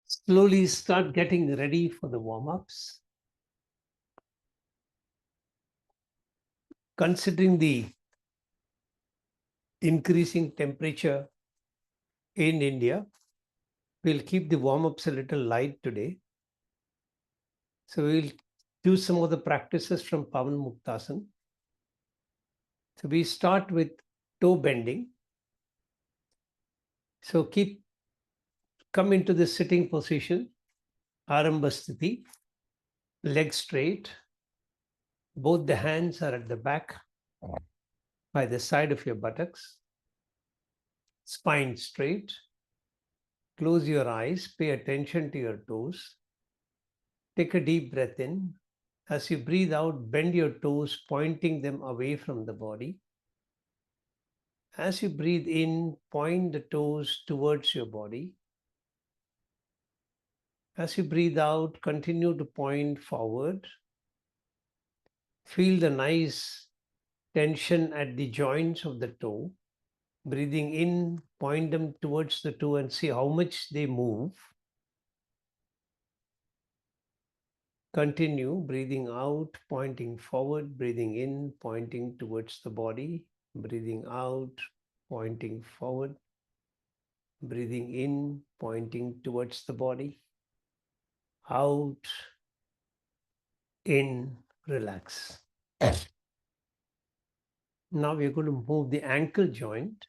Slowly start getting ready for the warm-ups. Considering the increasing temperature in India, we'll keep the warm-ups a little light today. So we'll do some of the practices from Pavan Muktasan. So we start with toe bending. So come into the sitting position, Arambha Sthiti, legs straight. Both the hands are at the back by the side of your buttocks. Spine straight. Close your eyes, pay attention to your toes. Take a deep breath in. As you breathe out, bend your toes, pointing them away from the body. As you breathe in, point the toes towards your body. As you breathe out, continue to point forward. Feel the nice tension at the joints of the toe. Breathing in, point them towards the toe and see how much they move. Continue breathing out, pointing forward, breathing in, pointing towards the body, breathing out, pointing forward, breathing in, pointing towards the body, out, in, relax. Now we're going to move the ankle joint.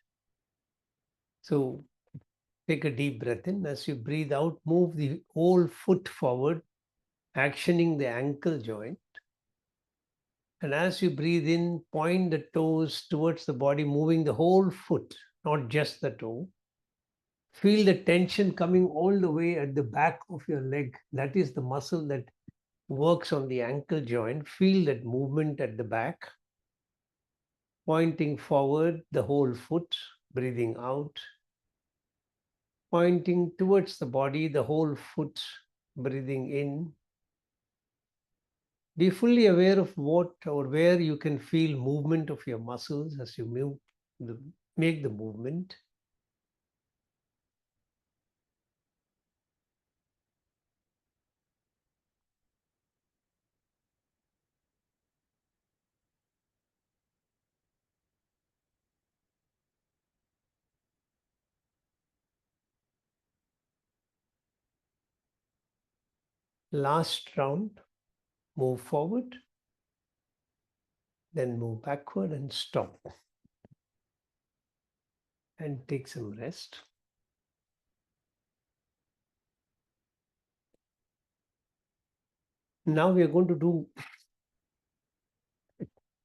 So take a deep breath in. As you breathe out, move the whole foot forward, actioning the ankle joint. And as you breathe in, point the toes towards the body, moving the whole foot, not just the toe. Feel the tension coming all the way at the back of your leg. That is the muscle that works on the ankle joint. Feel that movement at the back. Pointing forward, the whole foot, breathing out. Pointing towards the body, the whole foot, breathing in. Be fully aware of what or where you can feel movement of your muscles as you make the movement. Last round, move forward, then move backward and stop. And take some rest. Now we are going to do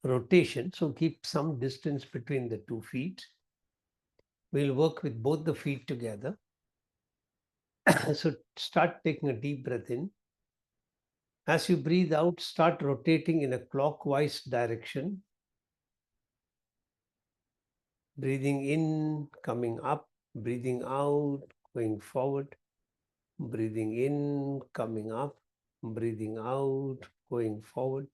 rotation. So keep some distance between the 2 feet. We'll work with both the feet together. So start taking a deep breath in. As you breathe out, start rotating in a clockwise direction. Breathing in, coming up, breathing out, going forward. Breathing in, coming up, breathing out, going forward.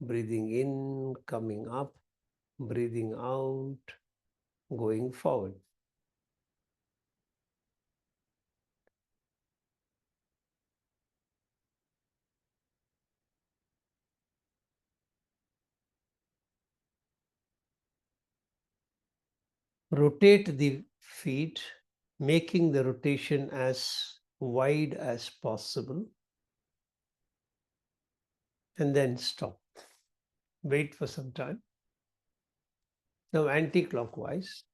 Breathing in, coming up, breathing out, going forward. Rotate the feet, making the rotation as wide as possible. And then stop. Wait for some time. Now anti-clockwise.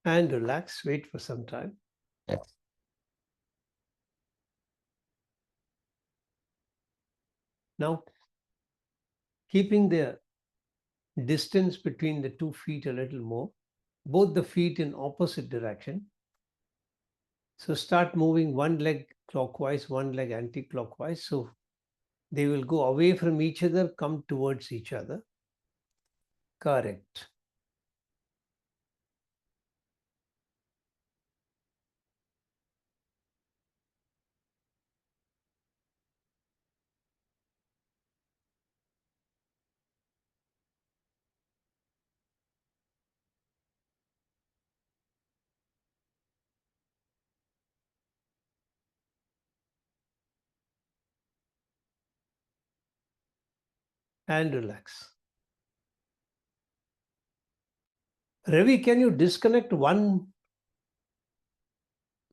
And relax, wait for some time. Now, keeping the distance between the 2 feet a little more, both the feet in opposite direction. So start moving one leg clockwise, one leg anti-clockwise. So They will go away from each other, come towards each other. Correct. And relax. Ravi, can you disconnect one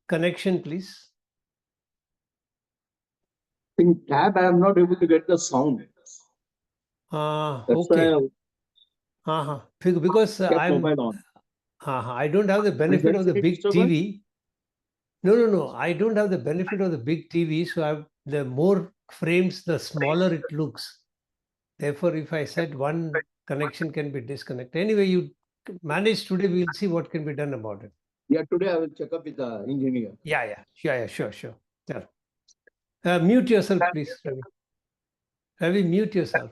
connection, please? In tab, I am not able to get the sound. That's why Okay. Because kept mobile on. I don't have the Is benefit there of the any big disturbance? TV. No. I don't have the benefit of the big TV. So the more frames, the smaller it looks. Therefore, if I said one connection can be disconnected. Anyway, you manage today. We'll see what can be done about it. Yeah, today I will check up with the engineer. Sure. Yeah. Mute yourself, please, Ravi. Ravi, mute yourself.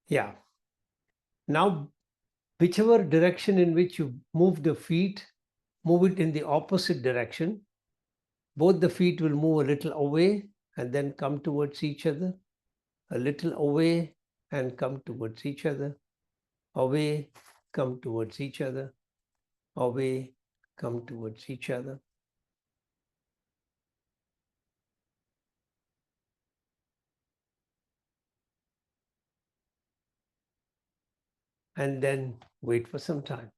Yeah. Now, whichever direction in which you move the feet, move it in the opposite direction. Both the feet will move a little away and then come towards each other, a little away and come towards each other, away, come towards each other, away, come towards each other. And then wait for some time.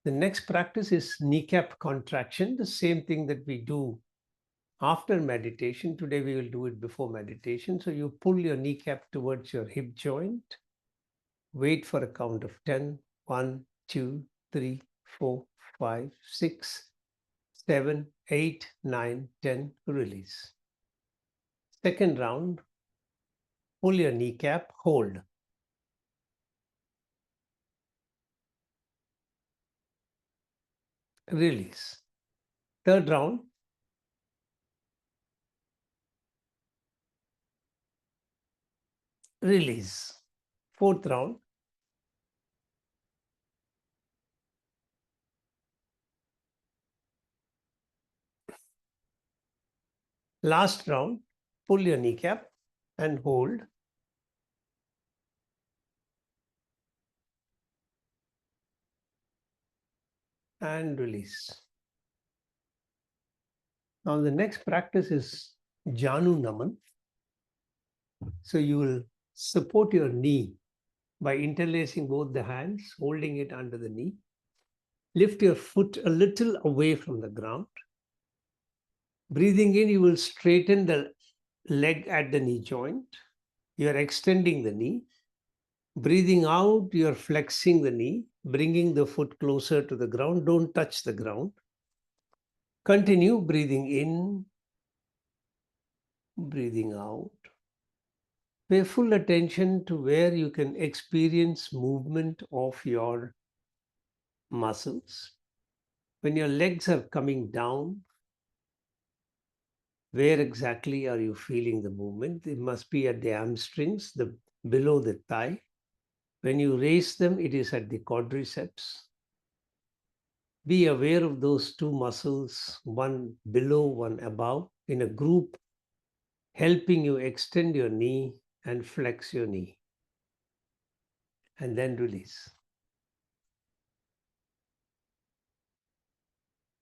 The next practice is kneecap contraction, the same thing that we do after meditation. Today we will do it before meditation. So you pull your kneecap towards your hip joint. Wait for a count of 10. 1, 2, 3, 4, 5, 6, 7, 8, 9, 10. Release. Second round, pull your kneecap, hold. Release. Third round, release. Fourth round, last round, pull your kneecap and hold. And release. Now the next practice is Janu Naman. So you will support your knee by interlacing both the hands, holding it under the knee. Lift your foot a little away from the ground. Breathing in, you will straighten the leg at the knee joint. You are extending the knee. Breathing out, you are flexing the knee, bringing the foot closer to the ground. Don't touch the ground. Continue breathing in, breathing out. Pay full attention to where you can experience movement of your muscles. When your legs are coming down, where exactly are you feeling the movement? It must be at the hamstrings, below the thigh. When you raise them, it is at the quadriceps. Be aware of those two muscles, one below, one above, in a group, helping you extend your knee and flex your knee. And then release.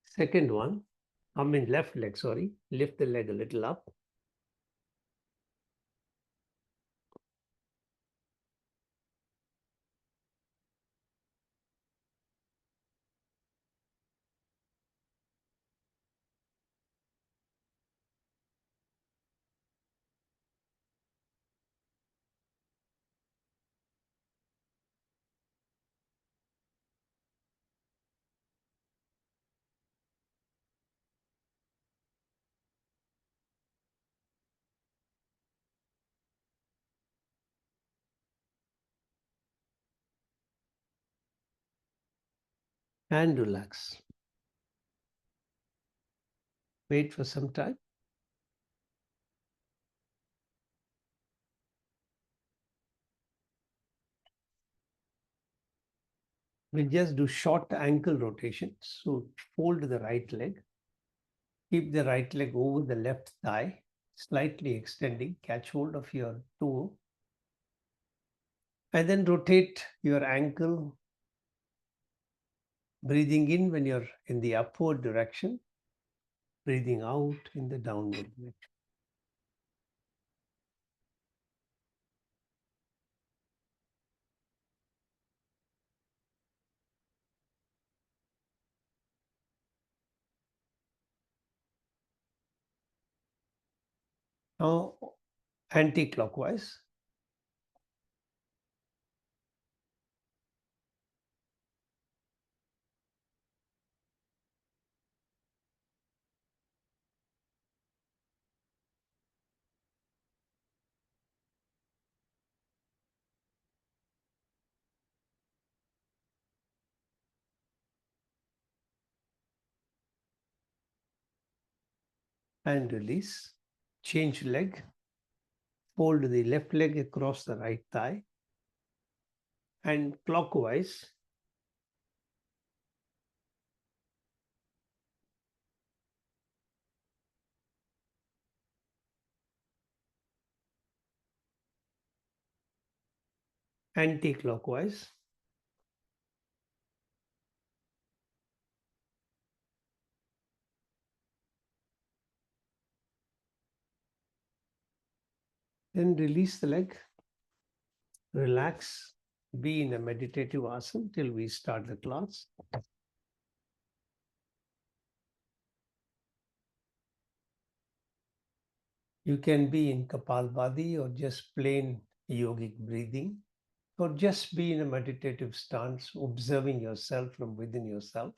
Second one, left leg, sorry. Lift the leg a little up. And relax. Wait for some time. We'll just do short ankle rotations. So fold the right leg. Keep the right leg over the left thigh, slightly extending. Catch hold of your toe. And then rotate your ankle, breathing in when you're in the upward direction, breathing out in the downward direction. Now, anti-clockwise. And release. Change leg. Fold the left leg across the right thigh. And clockwise. Anti-clockwise. Then release the leg. Relax. Be in a meditative asana till we start the class. You can be in Kapalbhati or just plain yogic breathing, or just be in a meditative stance, observing yourself from within yourself.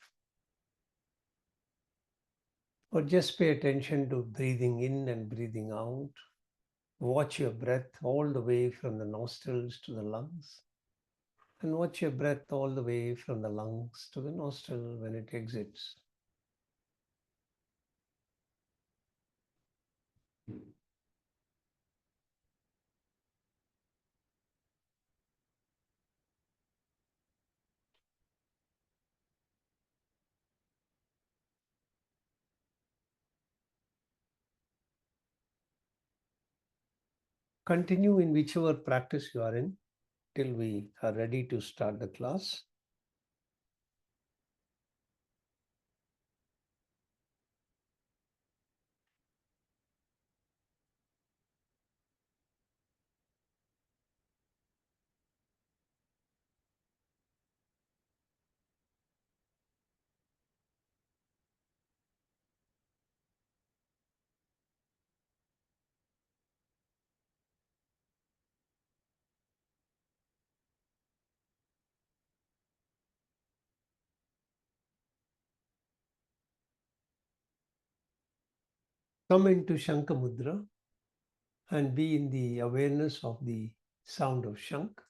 Or just pay attention to breathing in and breathing out. Watch your breath all the way from the nostrils to the lungs. And watch your breath all the way from the lungs to the nostril when it exits. Continue in whichever practice you are in till we are ready to start the class. Come into Shankha Mudra and be in the awareness of the sound of Shank.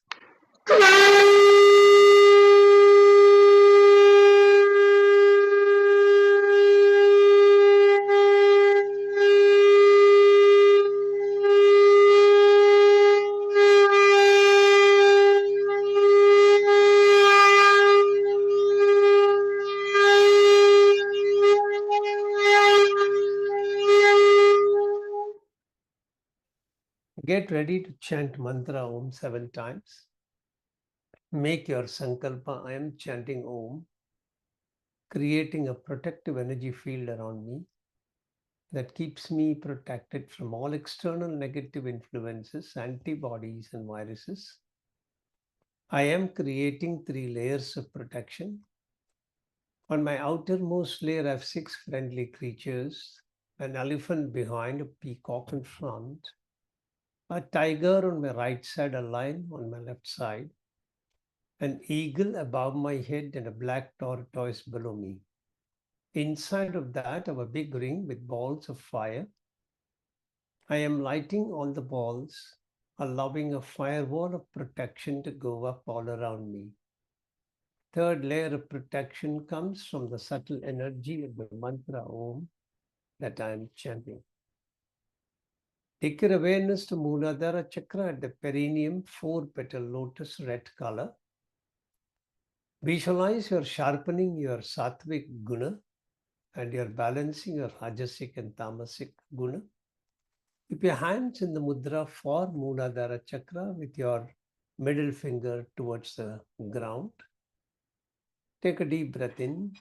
Get ready to chant mantra Om 7 times. Make your sankalpa, I am chanting Om, creating a protective energy field around me that keeps me protected from all external negative influences, antibodies, and viruses. I am creating 3 layers of protection. On my outermost layer, I have 6 friendly creatures, an elephant behind, a peacock in front, a tiger on my right side, a lion on my left side, an eagle above my head, and a black tortoise below me. Inside of that, I have a big ring with balls of fire. I am lighting all the balls, allowing a firewall of protection to go up all around me. Third layer of protection comes from the subtle energy of the mantra Om. that I am chanting. Take your awareness to Muladhara Chakra at the perineum, 4-petal lotus, red color. Visualize you're sharpening your sattvic guna and you're balancing your rajasic and tamasic guna. Keep your hands in the mudra for Muladhara Chakra with your middle finger towards the ground. Take a deep breath in.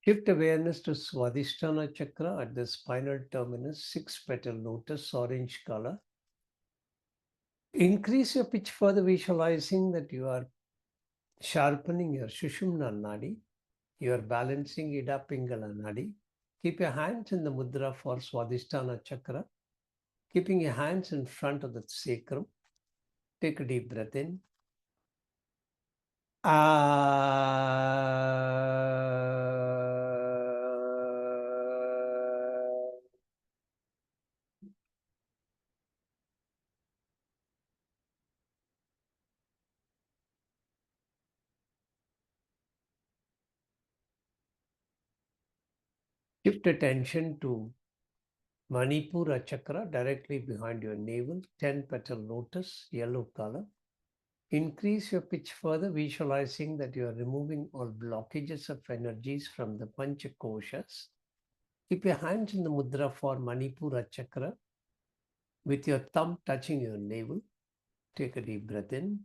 Shift awareness to Swadhisthana Chakra at the spinal terminus, 6-petal lotus, orange color. Increase your pitch further, visualizing that you are sharpening your Shushumna Nadi. You are balancing Ida Pingala Nadi. Keep your hands in the mudra for Swadhisthana Chakra, keeping your hands in front of the sacrum. Take a deep breath in. Shift attention to Manipura Chakra directly behind your navel, 10-petal lotus, yellow color. Increase your pitch further, visualizing that you are removing all blockages of energies from the Panchakoshas. Keep your hands in the mudra for Manipura Chakra with your thumb touching your navel. Take a deep breath in.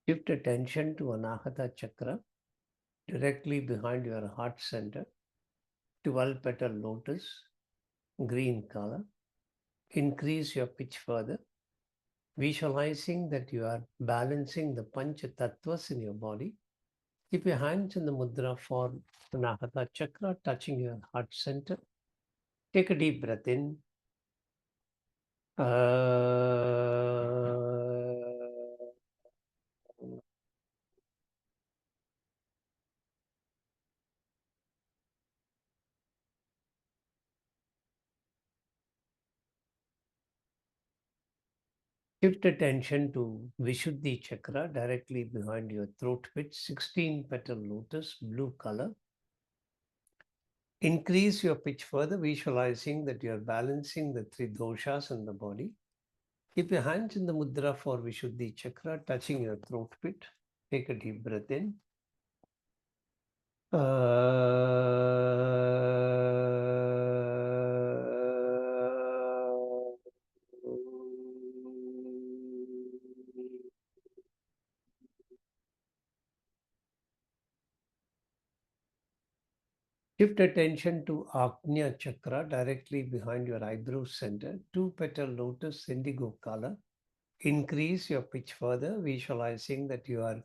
Shift attention to Anahata Chakra directly behind your heart center, 12-petal lotus, green color. Increase your pitch further, visualizing that you are balancing the Pancha Tattvas in your body. Keep your hands in the mudra for Anahata Chakra, touching your heart center. Take a deep breath in. Shift attention to Vishuddhi Chakra directly behind your throat pit, 16-petal lotus, blue color. Increase your pitch further, visualizing that you are balancing the 3 doshas in the body. Keep your hands in the mudra for Vishuddhi Chakra, touching your throat pit. Take a deep breath in. Shift attention to Agnya Chakra directly behind your eyebrow center, 2-petal lotus, indigo color. Increase your pitch further, visualizing that you are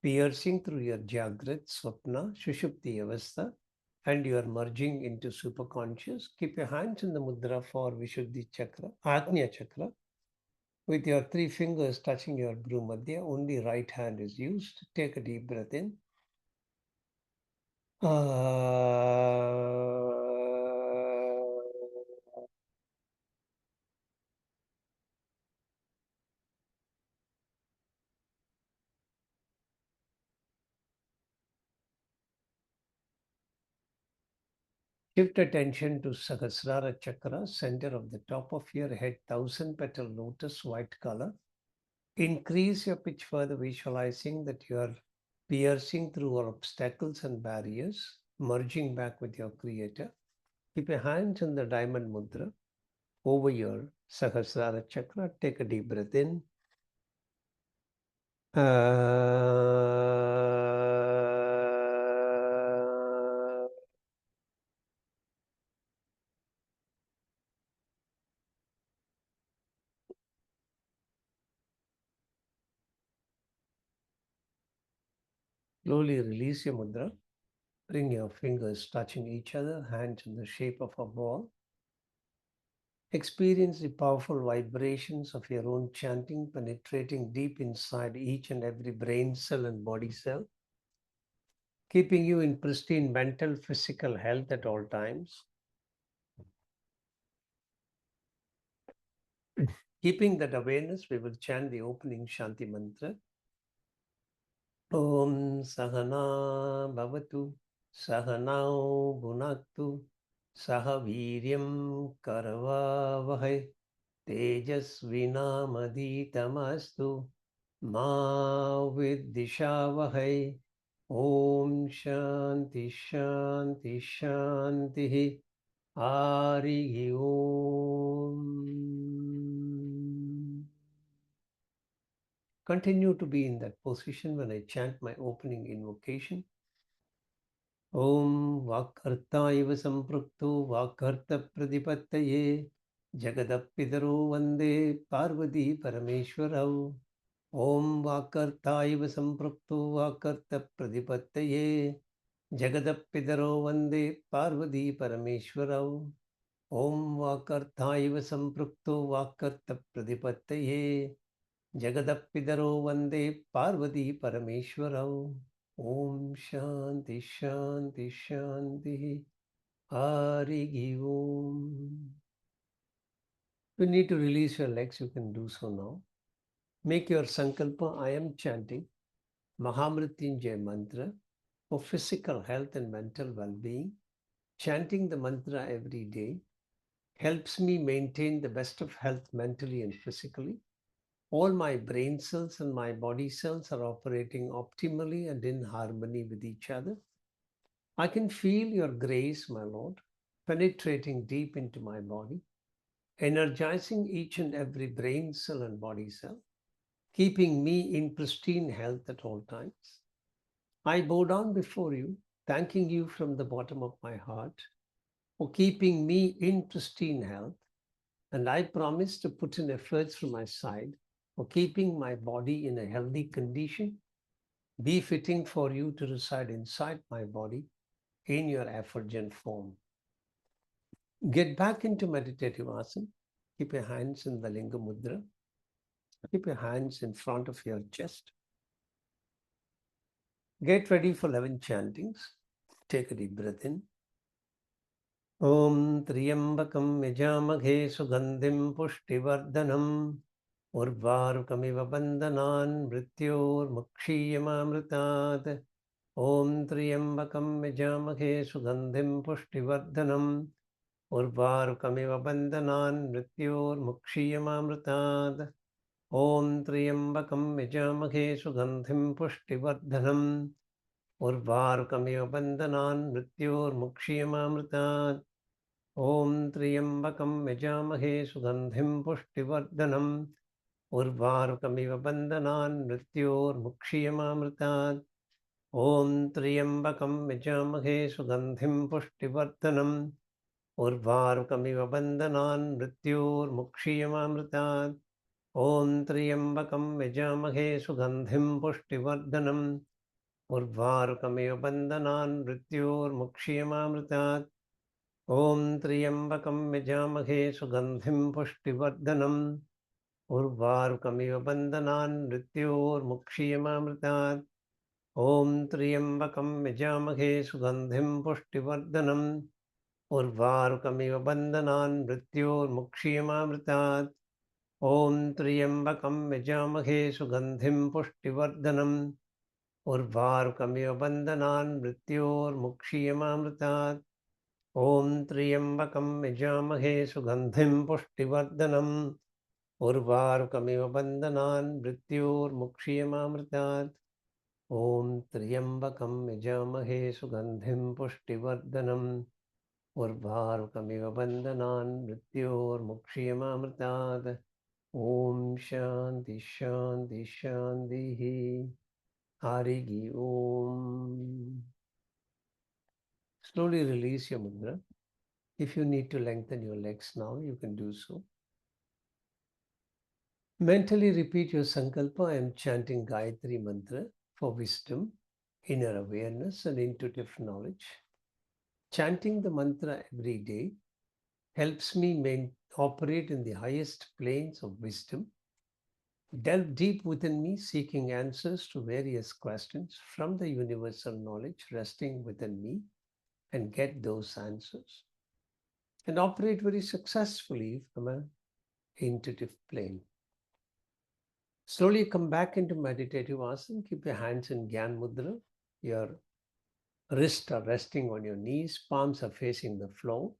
piercing through your Jagrat, Swapna, Shushupti Avastha, and you are merging into superconscious. Keep your hands in the mudra for Vishuddhi Chakra, Agnya Chakra, with your 3 fingers touching your Bhrumadhya. Only right hand is used. Take a deep breath in. Shift attention to Sahasrara Chakra, center of the top of your head, 1000-petal lotus, white color. Increase your pitch further, visualizing that you are piercing through all obstacles and barriers, merging back with your creator. Keep your hands in the diamond mudra over your Sahasrara Chakra. Take a deep breath in. Slowly release your mudra. Bring your fingers touching each other, hands in the shape of a ball. Experience the powerful vibrations of your own chanting penetrating deep inside each and every brain cell and body cell, keeping you in pristine mental, physical health at all times. Keeping that awareness, we will chant the opening Shanti mantra. Om Sahana Bhavatu Sahanao Bhunaktu Sahaviryam Karavavahai Tejasvinamaditamastु Ma Viddishavahai. Om Shanti Shanti Shanti Hari Om. Continue to be in that position when I chant my opening invocation. Om Vakartaiva Samprukto Vakarta Pradipattaye Jagadapidaro Vande Parvati Parameshwarau. Om Vakartaiva Samprukto Vakarta Pradipattaye Jagadapidaro Vande Parvati Parameshwarau. Om Vakartaiva Samprukto Vakarta Pradipattaye Jagadapidaro Vande Parvati Parameshwarau. Om Shanti Shanti Shanti Hari Om. If you need to release your legs, you can do so now. Make your sankalpa. I am chanting Mahamrityunjay mantra for physical health and mental well-being. Chanting the mantra every day helps me maintain the best of health mentally and physically. All my brain cells and my body cells are operating optimally and in harmony with each other. I can feel your grace, my Lord, penetrating deep into my body, energizing each and every brain cell and body cell, keeping me in pristine health at all times. I bow down before you, thanking you from the bottom of my heart for keeping me in pristine health, and I promise to put in efforts from my side for keeping my body in a healthy condition, befitting for you to reside inside my body in your effulgent form. Get back into meditative asana. Keep your hands in the Linga Mudra. Keep your hands in front of your chest. Get ready for 11 chantings. Take a deep breath in. Om Triyambakam Yajamaghe Sugandhim Pushtivardhanam Urvarukamiva Bandhanan Mrityor Mukshiyamamritat. Om Triyambakam Yajamaghe Sugandhim Pushtivardhanam Urvarukamiva Bandhanan Mrityor Mukshiyamamritat. Om Triyambakam Yajamaghe Sugandhim Pushtivardhanam Urvarukamiva Bandhanan Mrityor Mukshiyamamritat. Om Triyambakam Yajamaghe Sugandhim Pushtivardhanam Urvarukamiva Bandhanan Mrityor Mukshiyamamritat. Om Triyambakam Yajamaghe Sugandhim Pushtivardhanam Urvarukamiva Bandhanan Mrityor Mukshiyamamritat. Om Triyambakam Yajamaghe Sugandhim Pushtivardhanam Urvarukamiva Bandhanan Mrityor Mukshiyamamritat. Om Triyambakam Yajamaghe Sugandhim Pushtivardhanam Urvarukamiva Bandhanan Mrityor Mukshiyamamritat. Om Triyambakam Yajamaghe Sugandhim Pushtivardhanam Urvarukamiva Bandhanan Mrityor Mukshiyamamritat. Om Triyambakam Yajamaghe Sugandhim Pushtivardhanam Urvarukamiva Bandhanan Mrityor Mukshiyamamritat. Om Triyambakam Yajamaghe Sugandhim Pushtivardhanam Urvarukamiva Bandhanan Mrityor Mukshiyamamritat. Om Triyambakam Yajamaghe Sugandhim Pushtivardhanam Urvarukamiva Bandhanan Mrityor Mukshiyamamritat. Om Shanti Shanti Shanti Hari Om. Slowly release your mudra. If you need to lengthen your legs now, you can do so. Mentally repeat your sankalpa. I am chanting Gayatri mantra for wisdom, inner awareness and intuitive knowledge. Chanting the mantra every day helps me operate in the highest planes of wisdom, delve deep within me, seeking answers to various questions from the universal knowledge resting within me, and get those answers, and operate very successfully from an intuitive plane. Slowly come back into meditative asana. Keep your hands in Gyan Mudra. Your wrists are resting on your knees, palms are facing the floor.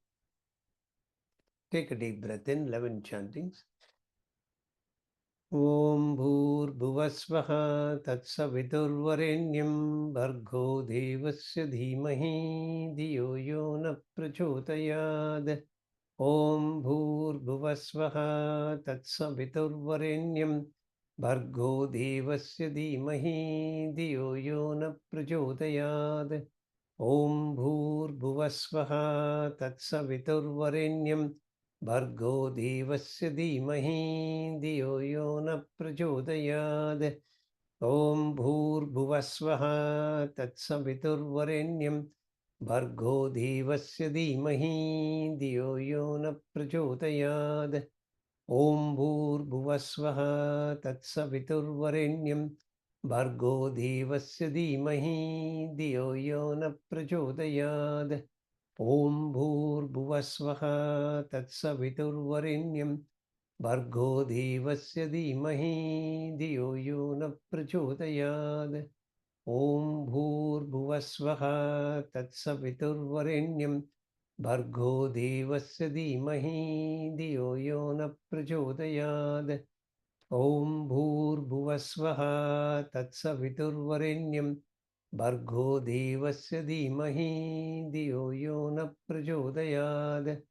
Take a deep breath in, 11 chantings. Om Bhur-Bhuvasvaha Tatsaviturvarenyam Bhargo Devasya Dhimahi Diyo Yo Na Prachodayad. Om Bhur-Bhuvasvaha Tatsaviturvarenyam Bhargo Devasya Dhimahi Diyo Yo Na Prachodayad. Om Bhur-Bhuvasvaha Tatsaviturvarenyam Bhargo Devasya Dhimahi Diyo Yo Na Prachodayad. Om Bhur-Bhuvasvaha Tatsaviturvarenyam Bhargo Devasya Dhimahi Diyo Yo Na Prachodayad. Om Bhur-Bhuvasvaha Tatsaviturvarenyam Bhargo Devasya Dhimahi Diyo Yo Na Prachodayad. Om Bhur-Bhuvasvaha Tatsaviturvarenyam Bhargo Devasya Dhimahi Diyo Yo Na Prachodayad. Om Bhur-Bhuvasvaha Tatsaviturvarenyam Bhargo Devasya Dhimahi Diyo Yo Na Prachodayad. Om Bhur-Bhuvasvaha Tatsaviturvarenyam Bhargo Devasya Dhimahi Diyo Yo Na Prachodayad.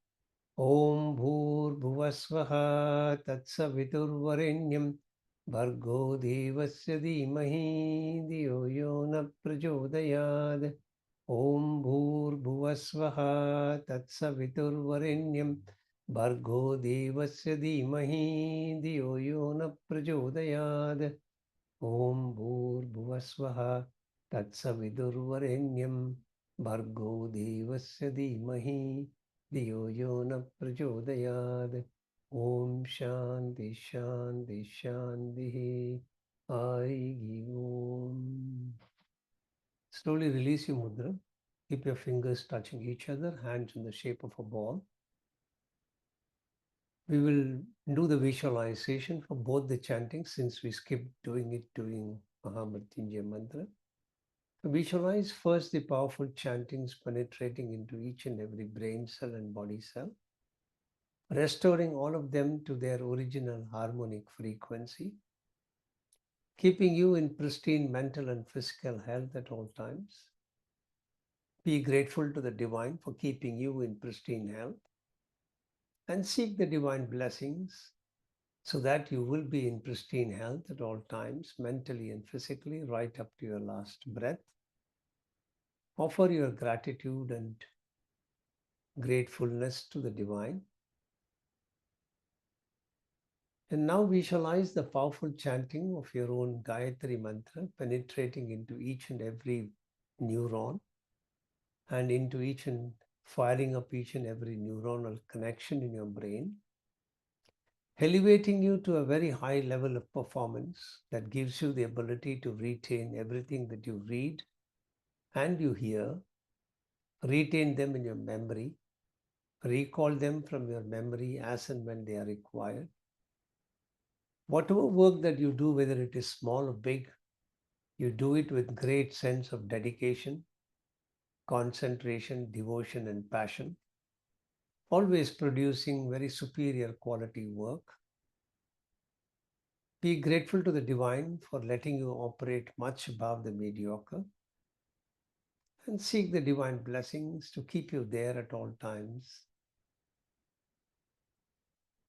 Om Bhur-Bhuvasvaha Tatsaviturvarenyam Bhargo Devasya Dhimahi Diyo Yo Na Prachodayad. Om Bhur-Bhuvasvaha Tatsaviturvarenyam Bhargo Devasya Dhimahi Diyo Yo Na Prachodayad. Om Bhur-Bhuvasvaha Tatsaviturvarenyam Bhargo Devasya Dhimahi Diyo Yo Na Prachodayad. Om Shanti Shanti Shanti. Hari Om. Slowly release your mudra. Keep your fingers touching each other, hands in the shape of a ball. We will do the visualization for both the chanting since we skipped doing it during Mahamrityunjaya mantra. Visualize first the powerful chantings penetrating into each and every brain cell and body cell, restoring all of them to their original harmonic frequency, keeping you in pristine mental and physical health at all times. Be grateful to the divine for keeping you in pristine health, and seek the divine blessings so that you will be in pristine health at all times, mentally and physically, right up to your last breath. Offer your gratitude and gratefulness to the divine. And now visualize the powerful chanting of your own Gayatri mantra penetrating into each and every neuron and into each and firing up each and every neuronal connection in your brain, elevating you to a very high level of performance that gives you the ability to retain everything that you read and you hear, retain them in your memory, recall them from your memory as and when they are required. Whatever work that you do, whether it is small or big, you do it with great sense of dedication, concentration, devotion, and passion, always producing very superior quality work. Be grateful to the divine for letting you operate much above the mediocre, and seek the divine blessings to keep you there at all times.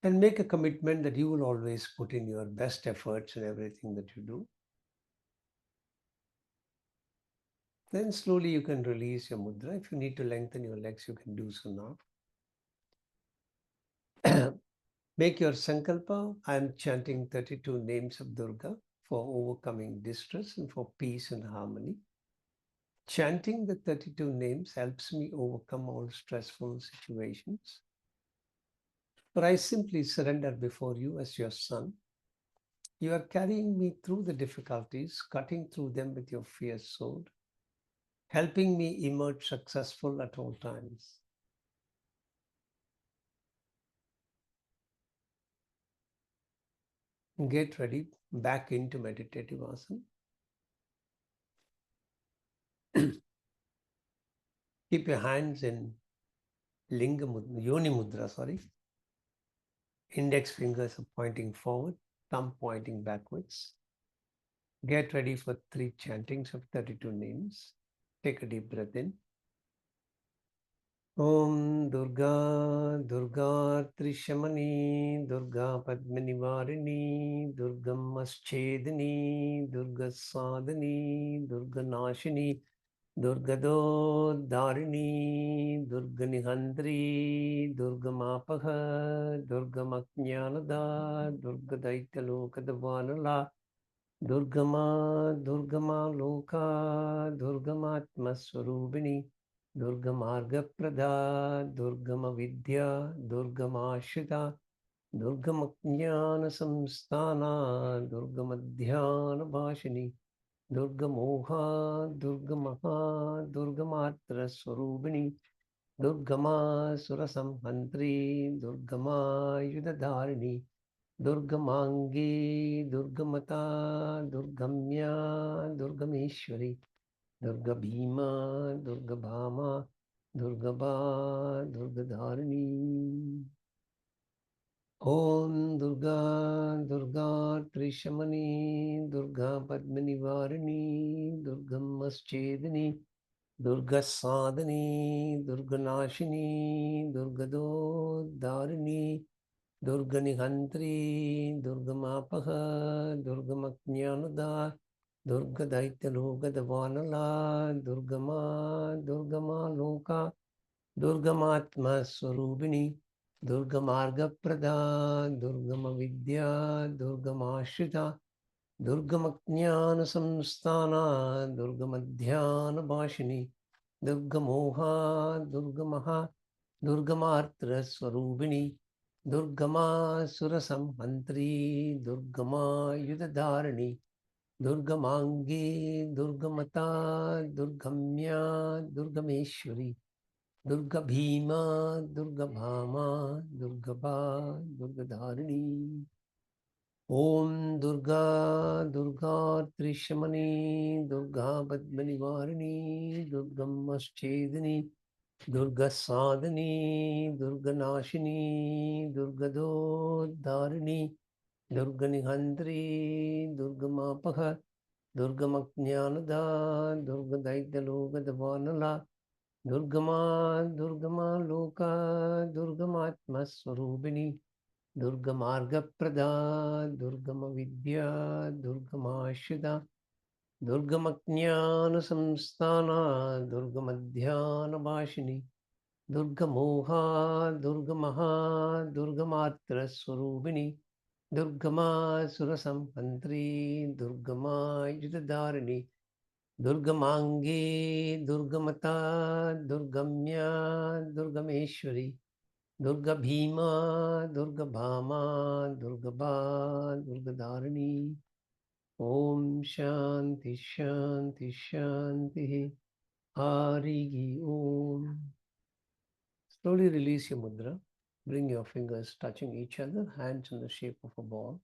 And make a commitment that you will always put in your best efforts in everything that you do. Then slowly you can release your mudra. If you need to lengthen your legs, you can do so now. Make your sankalpa. I am chanting 32 names of Durga for overcoming distress and for peace and harmony. Chanting the 32 names helps me overcome all stressful situations. For I simply surrender before you as your son. You are carrying me through the difficulties, cutting through them with your fierce sword, helping me emerge successful at all times. Get ready, back into meditative asana. Keep your hands in Linga Mudra, Yoni Mudra, sorry. Index fingers are pointing forward, thumb pointing backwards. Get ready for 3 chantings of 32 names. Take a deep breath in. Om Durga, Durga Trishamani, Durga Padmanivarini, Durga Maschedini, Durga Sadhani, Durga Nashini, Durgado Dharini, Durga Nihandri, Durga Mapaha, Durga Maknyanada, Durga Daitalokadavanala, Durgama, Durgama Loka, Durgamatma Swarubini, Durgamarga Prada, Durgama Vidya, Durgama Ashrita, Durgamaknyana Samstana, Durgamadhyana Bhashini, Durgamoha, Durgamaha, Durgamatra Swarubini, Durgama Surasamhantri, Durgama Yudadharini, Durgamangi, Durgamata, Durgamya, Durgameshwari, Durga Bhima, Durga Bhama, Durgaba, Durgadharini. Om Durga, Durga Trishamani, Durga Padmanivarini, Durga Maschedini, Durga Sadhani, Durga Nashini, Durga Dharini, Durga Nihantri, Durga Mapaha, Durga Maknyanada, Durga Daitaloka Davanala, Durga Ma Loka, Durga Matma Swarubini, Durga Marga Prada, Durga Vidya, Durga Ashrita, Durga Maknyana Samstana, Durga Madhyana Bhashini, Durga Moha, Durga Maha, Durga Martra Swarubini, Durgama Surasamhantri, Durgama Yudadharani, Durgamangi, Durgamata, Durgamya, Durgameshwari, Durga Bhima, Durga Bhama, Durgaba, Durgadharini. Om Durga, Durga Trishamani, Durga Padmanivarini, Durga Maschedini, Durga Sadhani, Durga Nashini, Durga Dharini, Durga Nihandri, Durga Mapaha, Durga Maknyanada, Durga Daitaloka Davanala, Durgama Loka, Durgamatma Swarubini, Durga Marga Prada, Durgama Vidya, Durgama Ashida, Durga Maknyana Samstana, Durga Madhyana Bhashini, Durga Moha, Durga Maha, Durga Matra Swarubini, Durgama Surasamhantri, Durgama Yudadharini, Durgamangi, Durgamata, Durgamya, Durgameshwari, Durga Bhima, Durga Bhama, Durgaba, Durgadharini. Om Shanti Shanti Shanti Harigi Om. Slowly release your mudra. Bring your fingers touching each other, hands in the shape of a ball.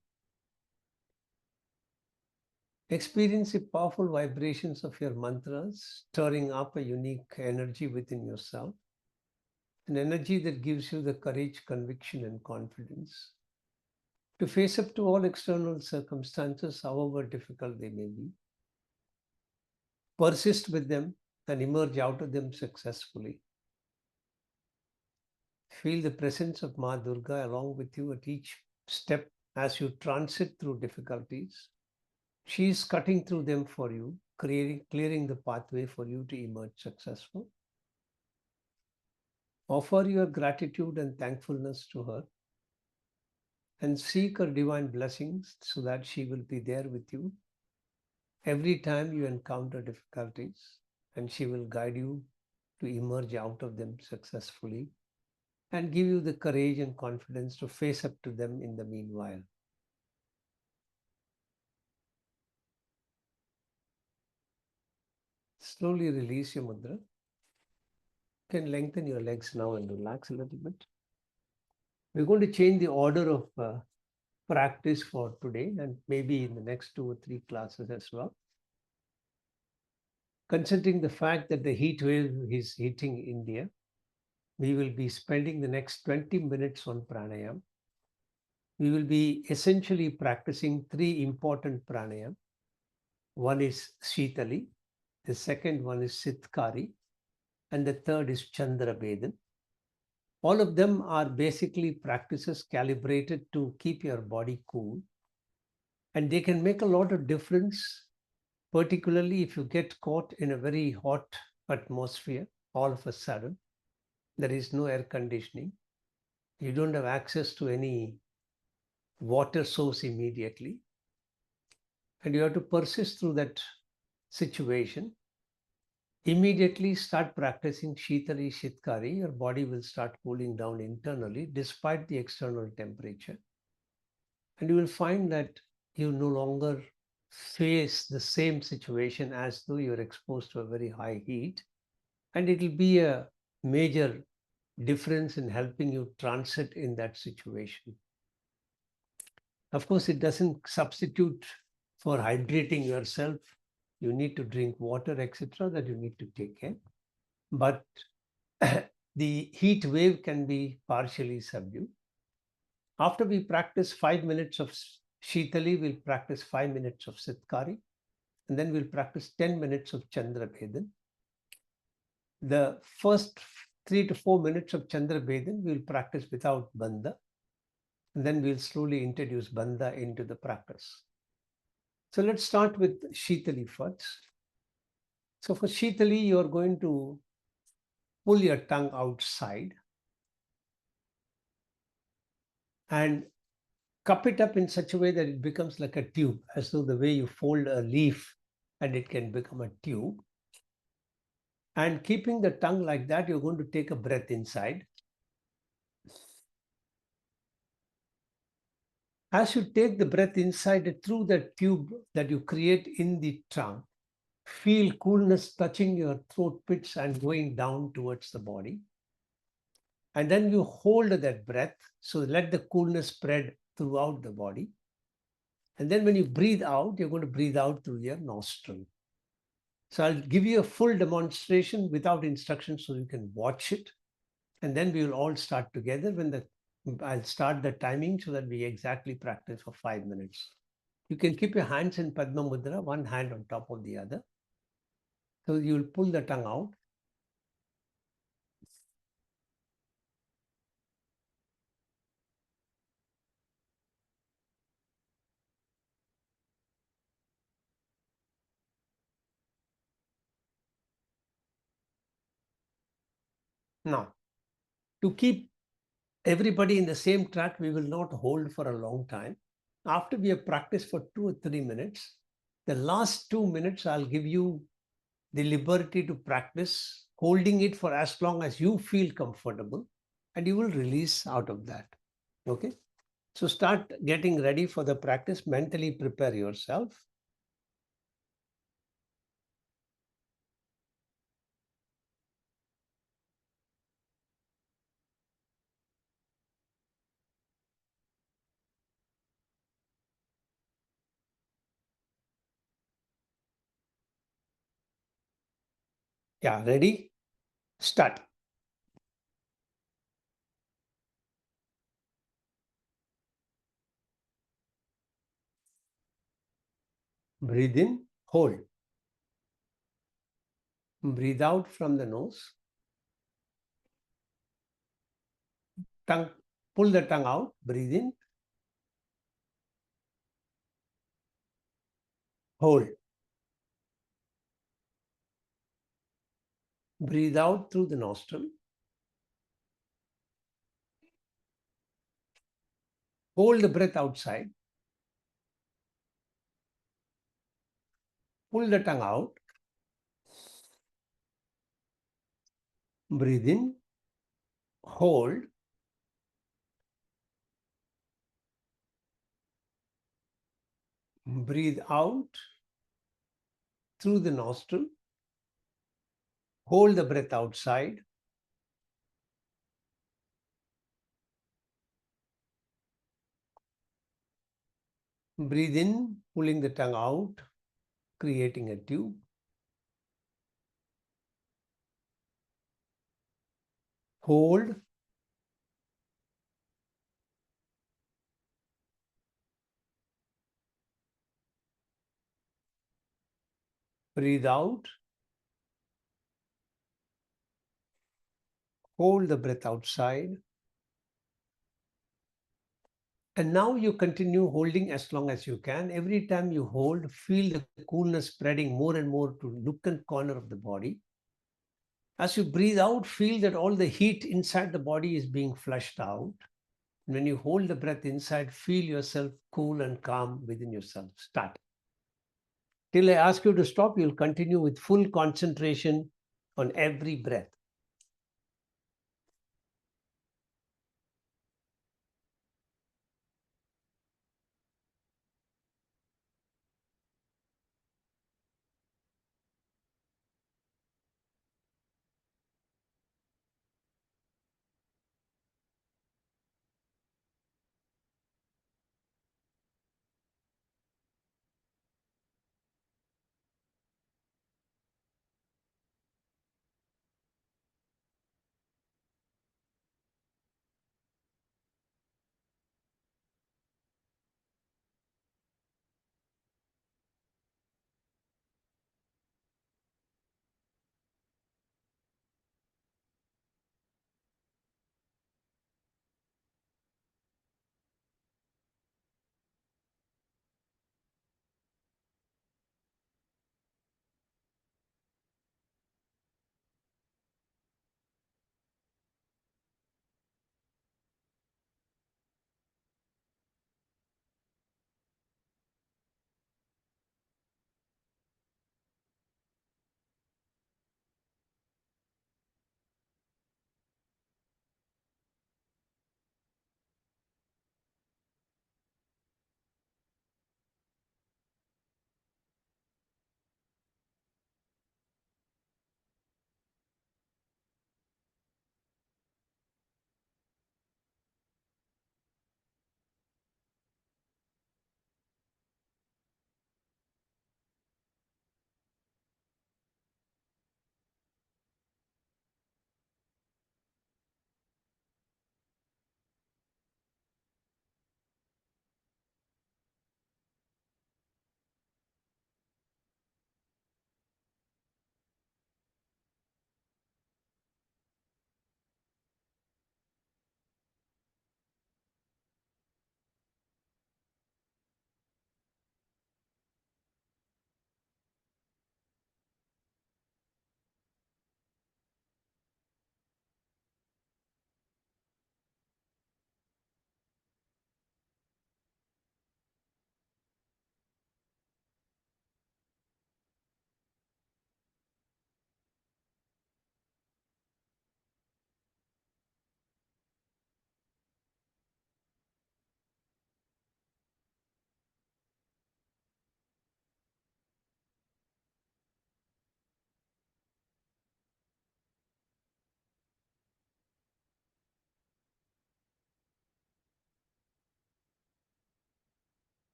Experience the powerful vibrations of your mantras, stirring up a unique energy within yourself. An energy that gives you the courage, conviction, and confidence to face up to all external circumstances, however difficult they may be. Persist with them and emerge out of them successfully. Feel the presence of Ma Durga along with you at each step as you transit through difficulties. She is cutting through them for you, clearing the pathway for you to emerge successful. Offer your gratitude and thankfulness to her and seek her divine blessings so that she will be there with you every time you encounter difficulties. and she will guide you to emerge out of them successfully and give you the courage and confidence to face up to them in the meanwhile. Slowly release your mudra. You can lengthen your legs now and relax a little bit. We're going to change the order of practice for today and maybe in the next 2 or 3 classes as well. Considering the fact that the heat wave is hitting India, we will be spending the next 20 minutes on pranayam. We will be essentially practicing 3 important pranayam. One is Shitali, the second one is Sitkari, and the third is Chandra bhedan. All of them are basically practices calibrated to keep your body cool. And they can make a lot of difference, particularly if you get caught in a very hot atmosphere all of a sudden. There is no air conditioning. You don't have access to any water source immediately. And you have to persist through that situation. Immediately start practicing Shitali, Shitkari. Your body will start cooling down internally despite the external temperature. And you will find that you no longer face the same situation as though you're exposed to a very high heat. And it will be a major difference in helping you transit in that situation. Of course, it doesn't substitute for hydrating yourself. You need to drink water, etc., that you need to take care. But the heat wave can be partially subdued. After we practice 5 minutes of Shitali, we'll practice 5 minutes of Sitkari, and then we'll practice 10 minutes of Chandra bhedan. The first 3 to 4 minutes of Chandra bhedan we'll practice without bandha, and then we'll slowly introduce bandha into the practice. So let's start with Shitali first. So for Shitali, you're going to pull your tongue outside and cup it up in such a way that it becomes like a tube, as though the way you fold a leaf and it can become a tube. And keeping the tongue like that, you're going to take a breath inside. As you take the breath inside through the tube that you create in the tongue, feel coolness touching your throat pits and going down towards the body. And then you hold that breath. So let the coolness spread throughout the body. And then when you breathe out, you're going to breathe out through your nostril. So I'll give you a full demonstration without instructions so you can watch it. And then we will all start together I'll start the timing so that we exactly practice for 5 minutes. You can keep your hands in Padma Mudra, one hand on top of the other. So you'll pull the tongue out. Now, to keep everybody in the same track, we will not hold for a long time. After we have practiced for 2 or 3 minutes, the last 2 minutes, I'll give you the liberty to practice holding it for as long as you feel comfortable, and you will release out of that. Okay? So start getting ready for the practice. Mentally prepare yourself. Yeah, ready? Start. Breathe in, hold. Breathe out from the nose. Tongue, pull the tongue out. Breathe in. Hold. Breathe out through the nostril. Hold the breath outside. Pull the tongue out. Breathe in, hold, breathe out through the nostril, hold the breath outside, breathe in, pulling the tongue out, creating a tube, hold, breathe out, hold the breath outside. And now you continue holding as long as you can. Every time you hold, feel the coolness spreading more and more to nook and corner of the body. As you breathe out, feel that all the heat inside the body is being flushed out. When you hold the breath inside, feel yourself cool and calm within yourself. Start. Till I ask you to stop, you'll continue with full concentration on every breath.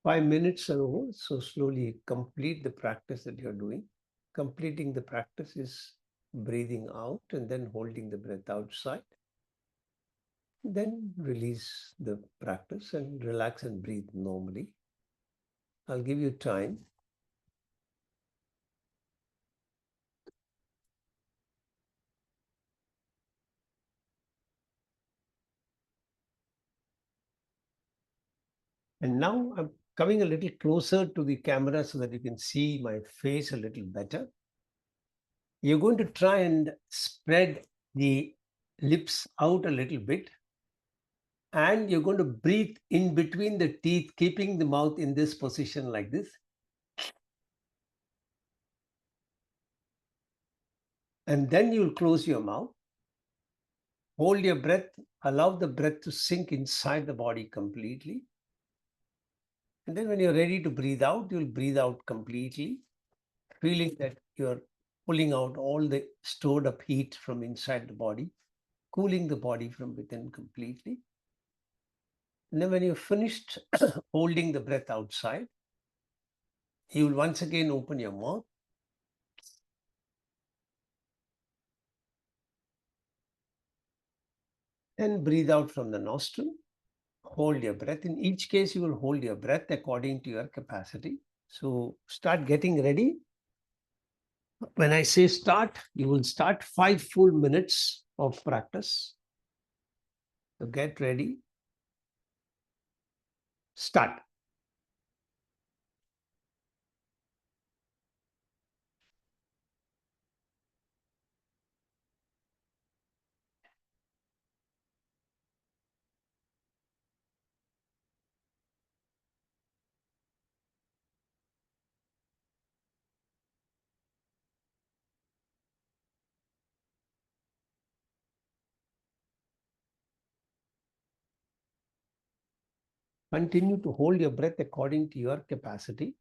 Five minutes are over, so slowly complete the practice that you're doing. Completing the practice is breathing out and then holding the breath outside. Then release the practice and relax and breathe normally. I'll give you time. And now I'm coming a little closer to the camera so that you can see my face a little better. You're going to try and spread the lips out a little bit And you're going to breathe in between the teeth, keeping the mouth in this position like this. And then you'll close your mouth. Hold your breath. Allow the breath to sink inside the body completely. And then when you're ready to breathe out, you'll breathe out completely, feeling that you're pulling out all the stored up heat from inside the body, cooling the body from within completely. And then when you're finished holding the breath outside, you will once again open your mouth and breathe out from the nostril. Hold your breath. In each case, you will hold your breath according to your capacity. So start getting ready. When I say start, you will start 5 full minutes of practice. So get ready. Start. Continue to hold your breath according to your capacity.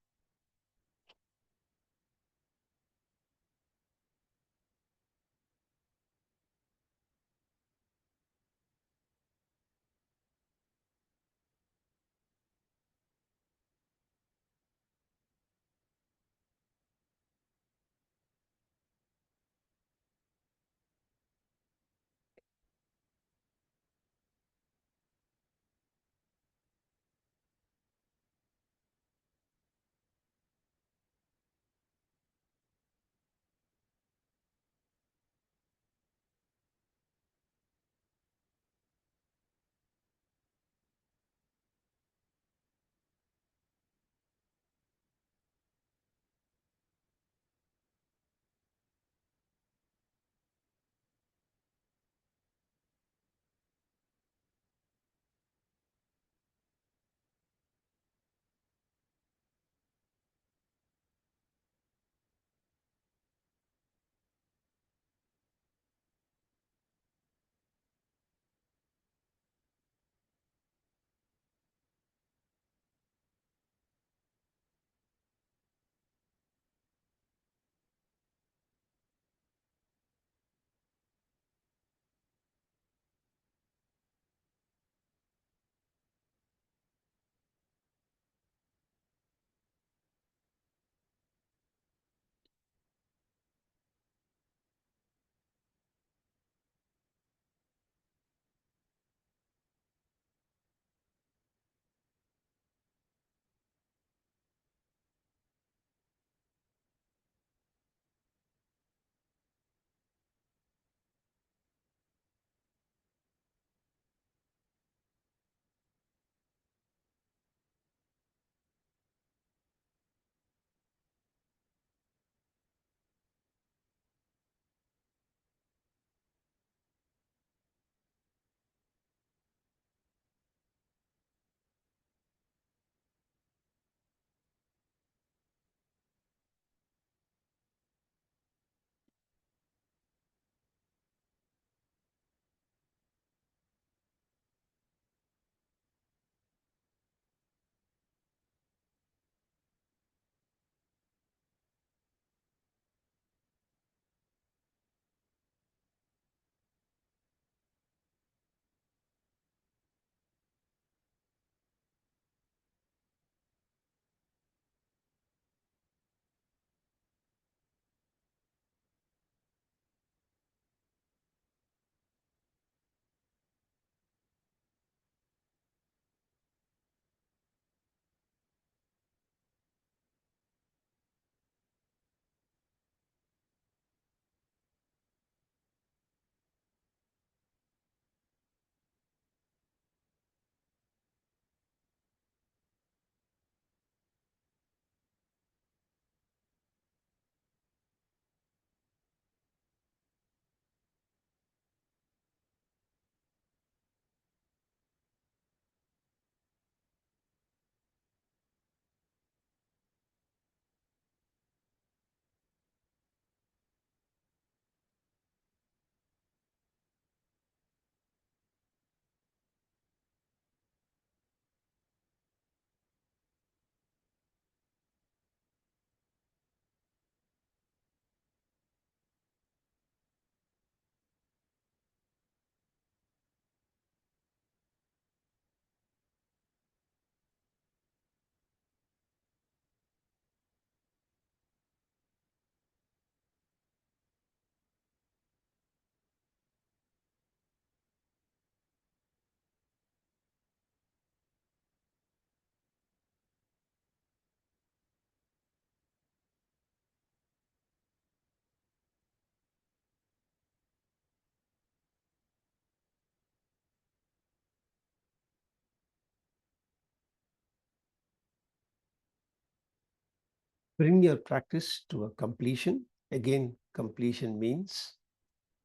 bring your practice to a completion. Again, completion means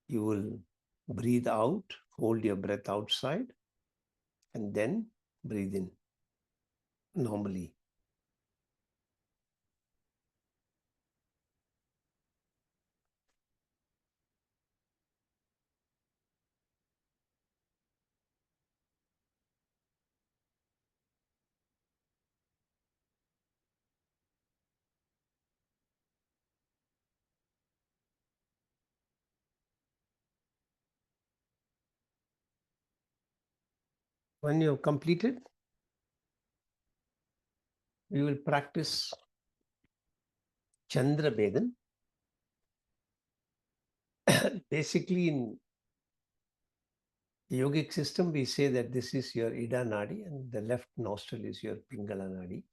you will breathe out, hold your breath outside, and then breathe in normally. When you have completed, we will practice chandra bhedan. Basically, in yogic system, we say that this is your ida nadi and the left nostril is your pingala nadi.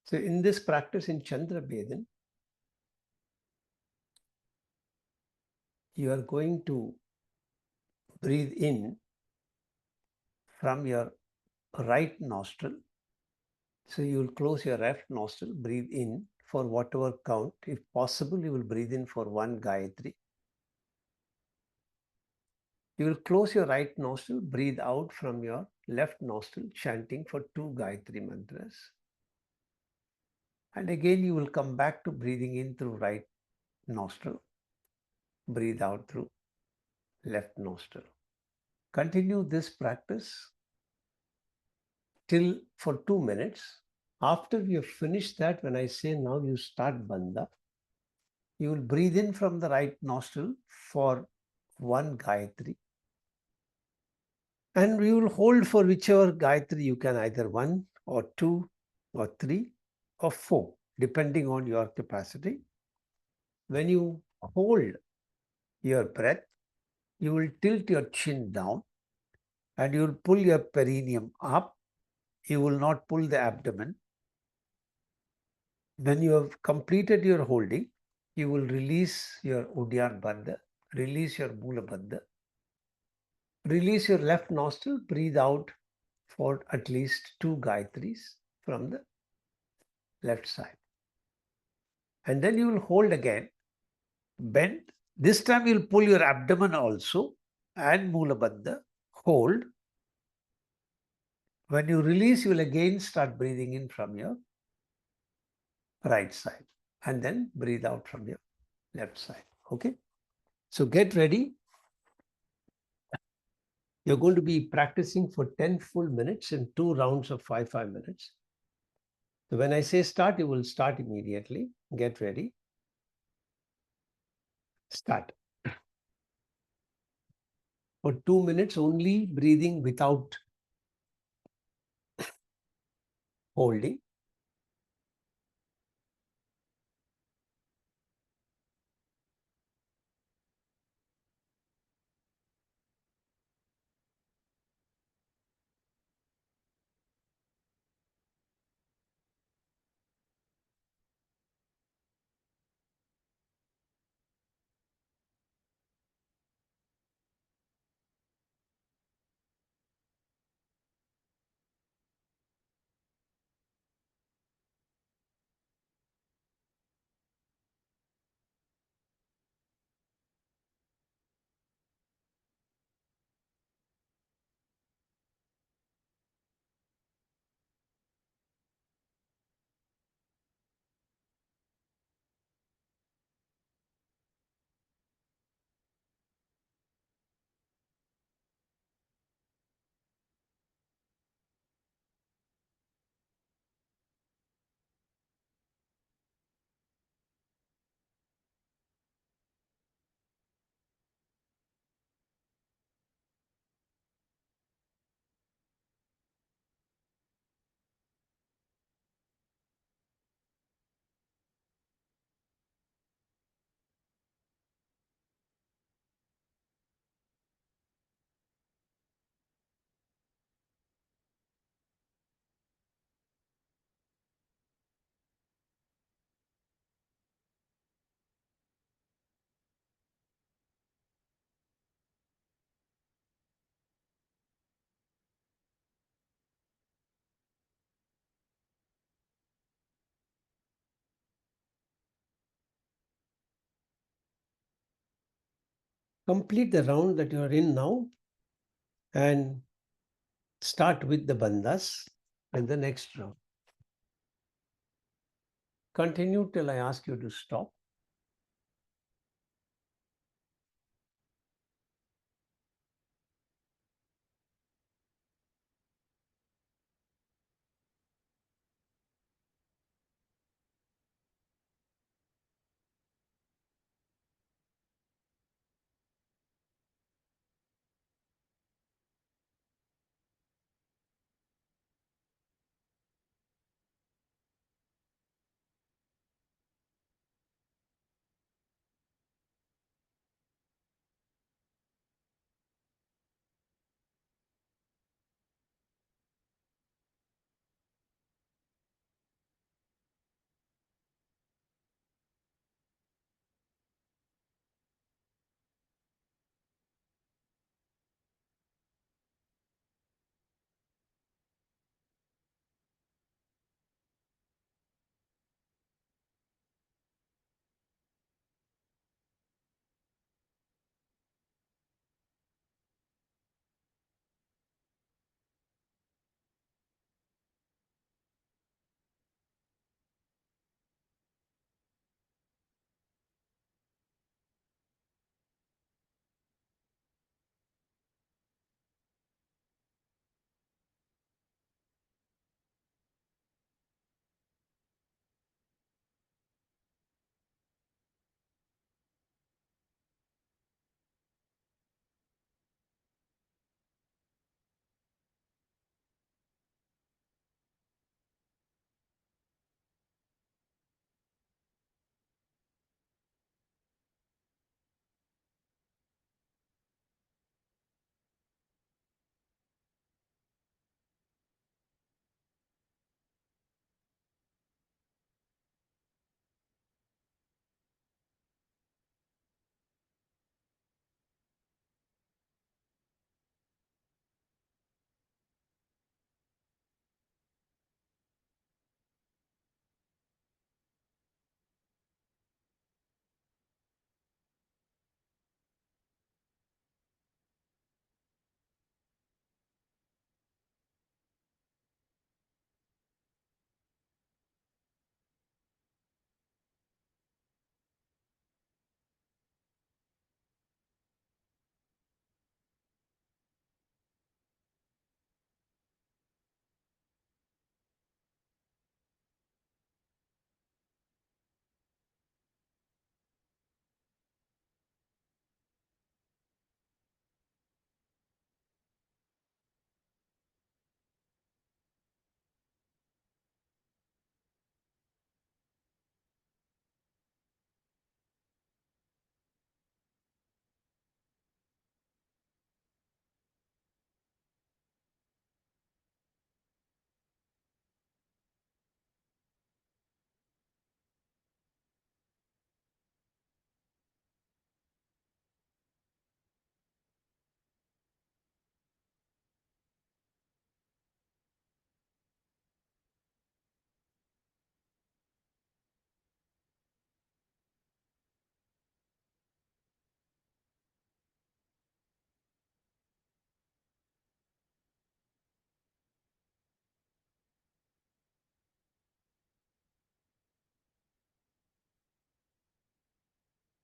So in this practice in chandra bhedan, you are going to breathe in from your right nostril. So you will close your left nostril, breathe in for whatever count. If possible, you will breathe in for 1 Gayatri. You will close your right nostril, breathe out from your left nostril, chanting for 2 Gayatri mantras. And again, you will come back to breathing in through right nostril, breathe out through left nostril. Continue this practice till for 2 minutes. After you have finished that, when I say now you start bandha, you will breathe in from the right nostril for 1 Gayatri. And we will hold for whichever Gayatri you can, either 1 or 2 or 3 or 4, depending on your capacity. When you hold your breath, you will tilt your chin down and you will pull your perineum up. You will not pull the abdomen. When you have completed your holding, you will release your Udyan Bandha, release your Mula Bandha, release your left nostril, breathe out for at least 2 Gayatris from the left side. And then you will hold again, bend. This time you will pull your abdomen also and Mula Bandha, hold. When you release, you will again start breathing in from your right side and then breathe out from your left side. Okay. So get ready. You're going to be practicing for 10 full minutes in 2 rounds of 5 minutes. So when I say start, you will start immediately. Get ready. Start. For 2 minutes, only breathing without holding. Complete the round that you are in now and start with the bandhas in the next round. Continue till I ask you to stop.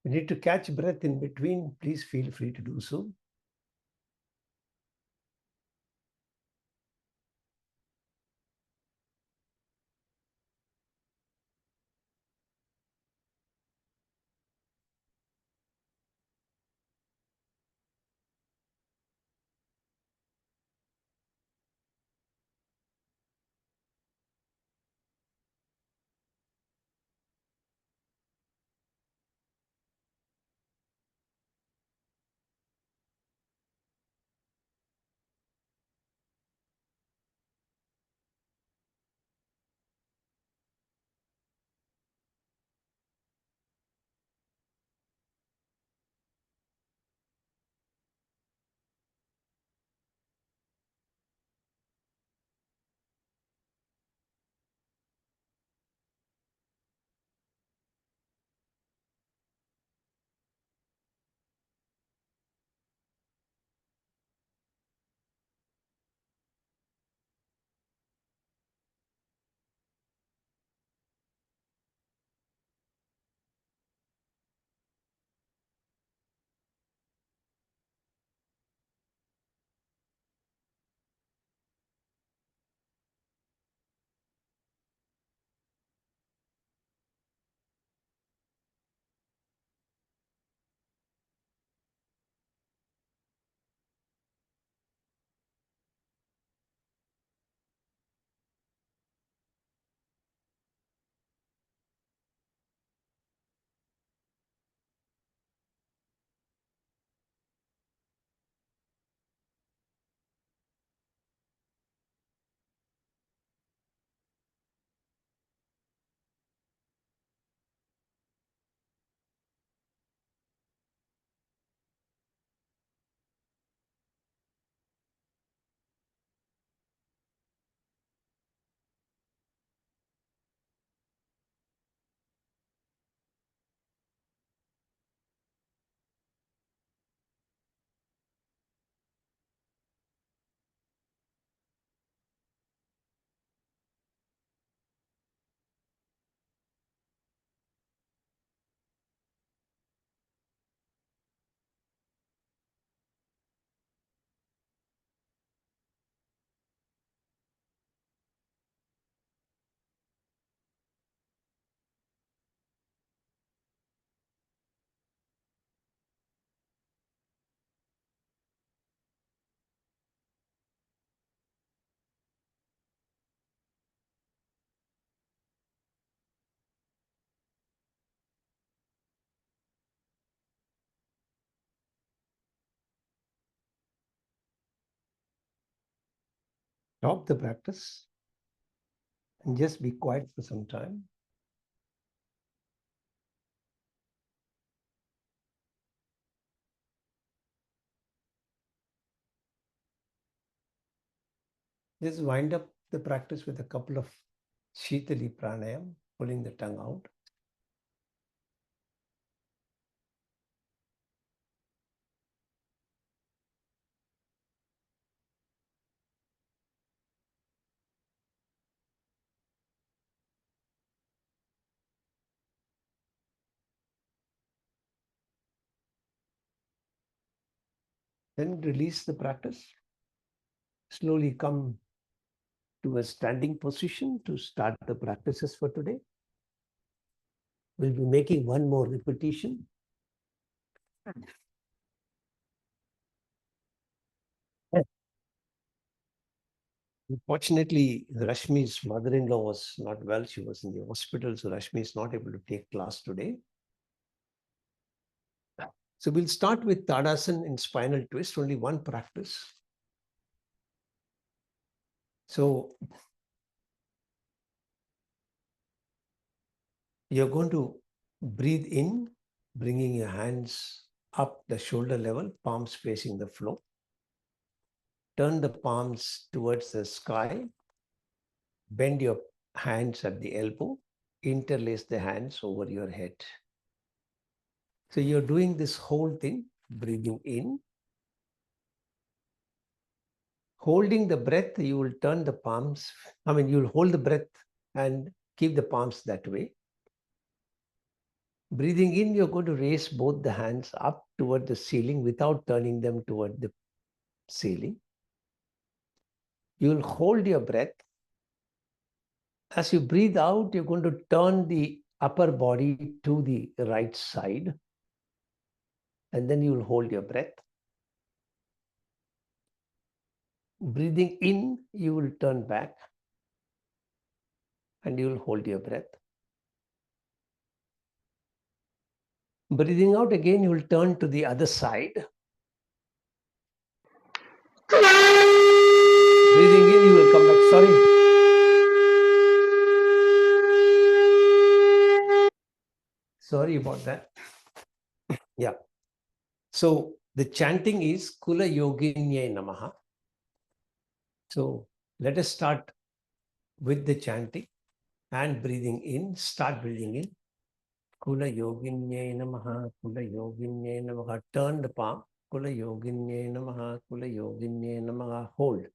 You need to catch breath in between. Please feel free to do so. Stop the practice and just be quiet for some time. Just wind up the practice with a couple of Shitali pranayam, pulling the tongue out. Then release the practice. Slowly come to a standing position to start the practices for today. We'll be making one more repetition. Unfortunately, Rashmi's mother-in-law was not well. She was in the hospital, so Rashmi is not able to take class today. So we'll start with Tadasana in spinal twist, only one practice. So you're going to breathe in, bringing your hands up the shoulder level, palms facing the floor. Turn the palms towards the sky. Bend your hands at the elbow. Interlace the hands over your head. So you're doing this whole thing, breathing in. Holding the breath, you will turn the palms. You'll hold the breath and keep the palms that way. Breathing in, you're going to raise both the hands up toward the ceiling without turning them toward the ceiling. You'll hold your breath. As you breathe out, you're going to turn the upper body to the right side. And then you will hold your breath. Breathing in, you will turn back. And you will hold your breath. Breathing out again, you will turn to the other side. Breathing in, you will come back. Sorry about that. Yeah. So the chanting is Kula Yoginyai Namaha. So let us start with the chanting and breathing in. Start breathing in. Kula Yoginyai Namaha, Kula Yoginyai Namaha. Turn the palm. Kula Yoginyai Namaha, Kula Yoginyai Namaha. Hold.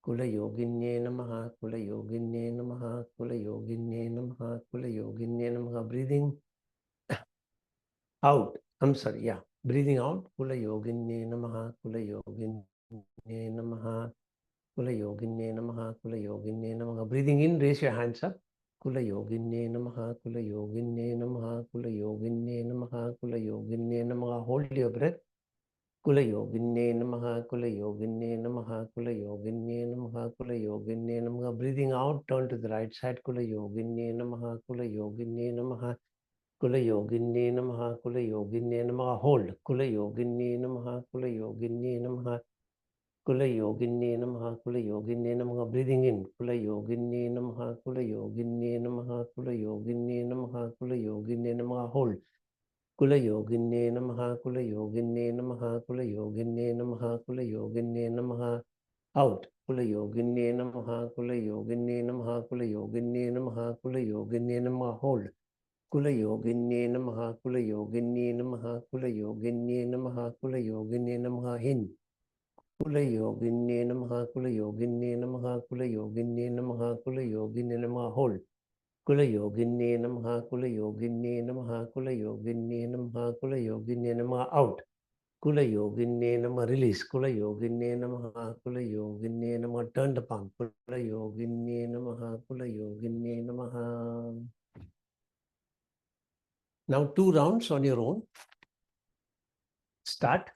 Kula Yoginyai Namaha, Kula Yoginyai Namaha, Kula Yoginyai Namaha, Kula Yoginyai Namaha. Breathing out. Breathing out. Kula Yoginyai Namaha, Kula Yoginyai Namaha, Kula Yoginyai Namaha, Kula Yoginyai Namaha. Breathing in, raise your hands up. Kula Yoginyai Namaha, Kula Yoginyai Namaha, Kula Yoginyai Namaha, Kula Yoginyai Namaha. Hold your breath. Kula Yoginyai Namaha, Kula Yoginyai Namaha, Kula Yoginyai Namaha, Kula Yoginyai Namaha. Breathing out, turn to the right side. Kula Yoginyai Namaha, Kula Yoginyai Namaha, Kula Yoginyai Namaha, Kula Yoginyai Namaha. Hold. Kula Yoginyai Namaha, Kula Yoginyai Namaha, Kula Yoginyai Namaha, Kula Yoginyai Namaha. Breathing in. Kula Yoginyai Namaha, Kula Yoginyai Namaha, Kula Yoginyai Namaha, Kula Yoginyai Namaha. Hold. Kula Yoginyai Namaha, Kula Yoginyai Namaha, Kula Yoginyai Namaha, Kula Yoginyai Namaha. Out. Kula Yoginyai Namaha, Kula Yoginyai Namaha, Kula Yoginyai Namaha, Kula Yoginyai Namaha. Hold. Kula Yoginyai Namaha, Kula Yoginyai Namaha, Kula Yoginyai Namaha, Kula Yoginyai Namaha. In. Kula Yoginyai Namaha, Kula Yoginyai Namaha, Kula Yoginyai Namaha, Kula Yoginyai Namaha. Hold. Kula Yoginyai Namaha, Kula Yoginyai Namaha, Kula Yoginyai Namaha, Kula Yoginyai Namaha. Out. Kula Yoginyai Namaha. Release. Kula Yoginyai Namaha, Kula Yoginyai Namaha. Turn the palm. Kula Yoginyai Namaha, Kula Yoginyai Namaha. Now 2 rounds on your own. Start.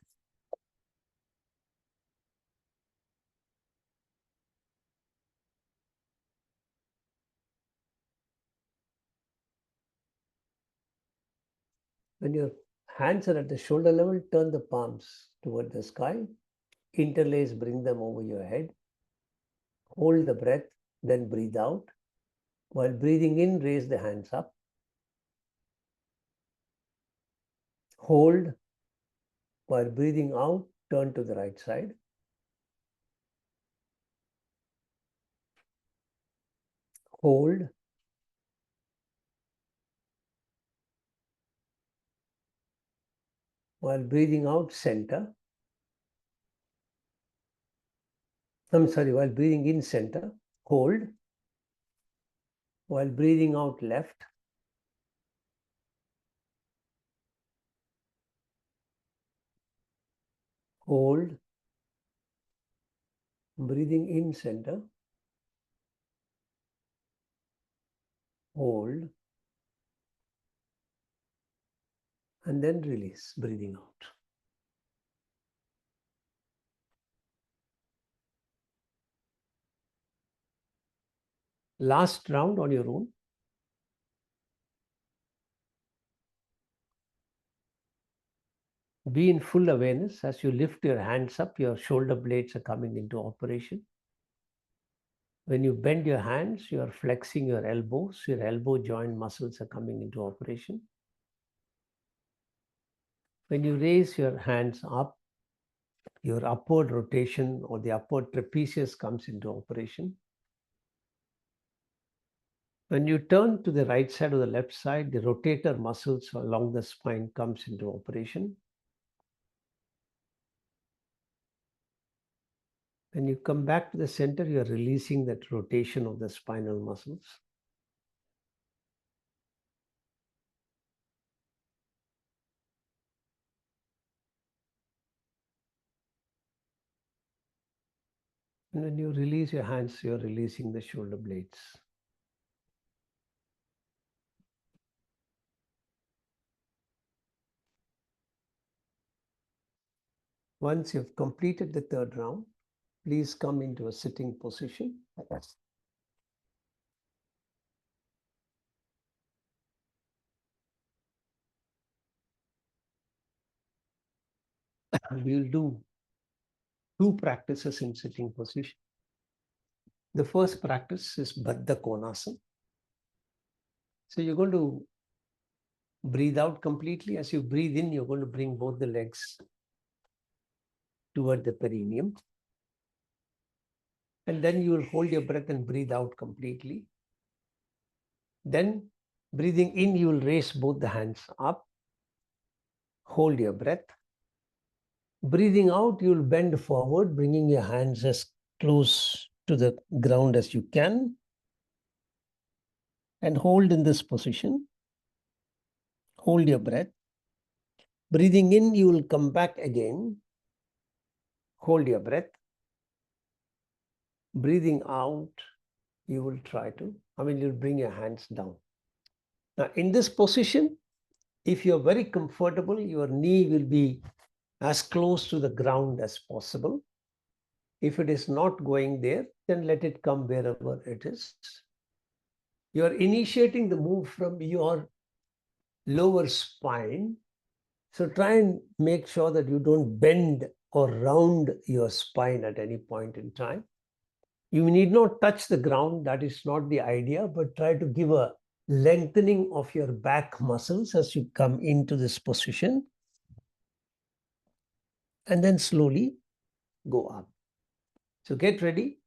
When your hands are at the shoulder level, turn the palms toward the sky. Interlace, bring them over your head. Hold the breath, then breathe out. While breathing in, raise the hands up. Hold. While breathing out, turn to the right side. Hold. While breathing out, center. While breathing in, center. Hold. While breathing out, left. Hold. Breathing in, center. Hold. And then release, breathing out. Last round on your own. Be in full awareness. As you lift your hands up, your shoulder blades are coming into operation. When you bend your hands, you are flexing your elbows. Your elbow joint muscles are coming into operation. When you raise your hands up, your upward rotation or the upward trapezius comes into operation. When you turn to the right side or the left side, the rotator muscles along the spine comes into operation. When you come back to the center, you are releasing that rotation of the spinal muscles. And when you release your hands, you are releasing the shoulder blades. Once you've completed the third round, please come into a sitting position. We'll do 2 practices in sitting position. The first practice is Baddha Konasana. So you're going to breathe out completely. As you breathe in, you're going to bring both the legs toward the perineum. And then you will hold your breath and breathe out completely. Then breathing in, you will raise both the hands up. Hold your breath. Breathing out, you will bend forward, bringing your hands as close to the ground as you can. And hold in this position. Hold your breath. Breathing in, you will come back again. Hold your breath. Breathing out, you will you'll bring your hands down. Now, in this position, if you're very comfortable, your knee will be as close to the ground as possible. If it is not going there, then let it come wherever it is. You're initiating the move from your lower spine. So try and make sure that you don't bend or round your spine at any point in time. You need not touch the ground. That is not the idea, but try to give a lengthening of your back muscles as you come into this position. And then slowly go up. So get ready.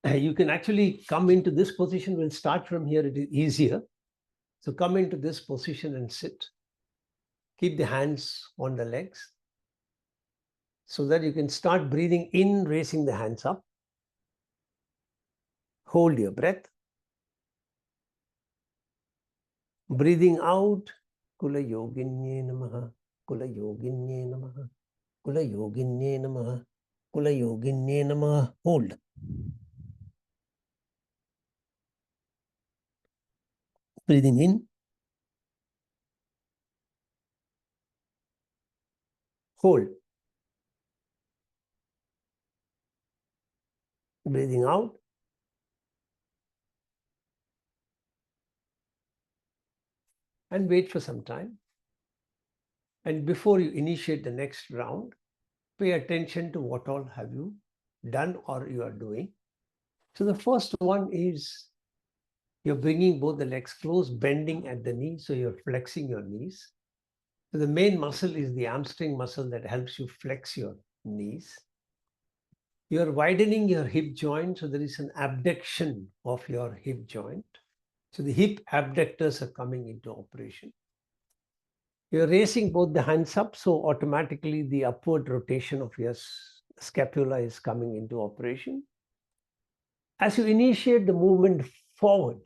You can actually come into this position. We'll start from here. It is easier. So come into this position and sit. Keep the hands on the legs so that you can start breathing in, raising the hands up. Hold your breath. Breathing out. Kula yoginye namaha. Kula yoginye namaha. Kula yoginye namaha. Kula yoginye namaha. Hold. Breathing in. Hold. Breathing out. And wait for some time. And before you initiate the next round, pay attention to what all have you done or you are doing. So the first one is you're bringing both the legs close, bending at the knee, so you're flexing your knees. So the main muscle is the hamstring muscle that helps you flex your knees. You're widening your hip joint, so there is an abduction of your hip joint. So the hip abductors are coming into operation. You're raising both the hands up, so automatically the upward rotation of your scapula is coming into operation. As you initiate the movement forward,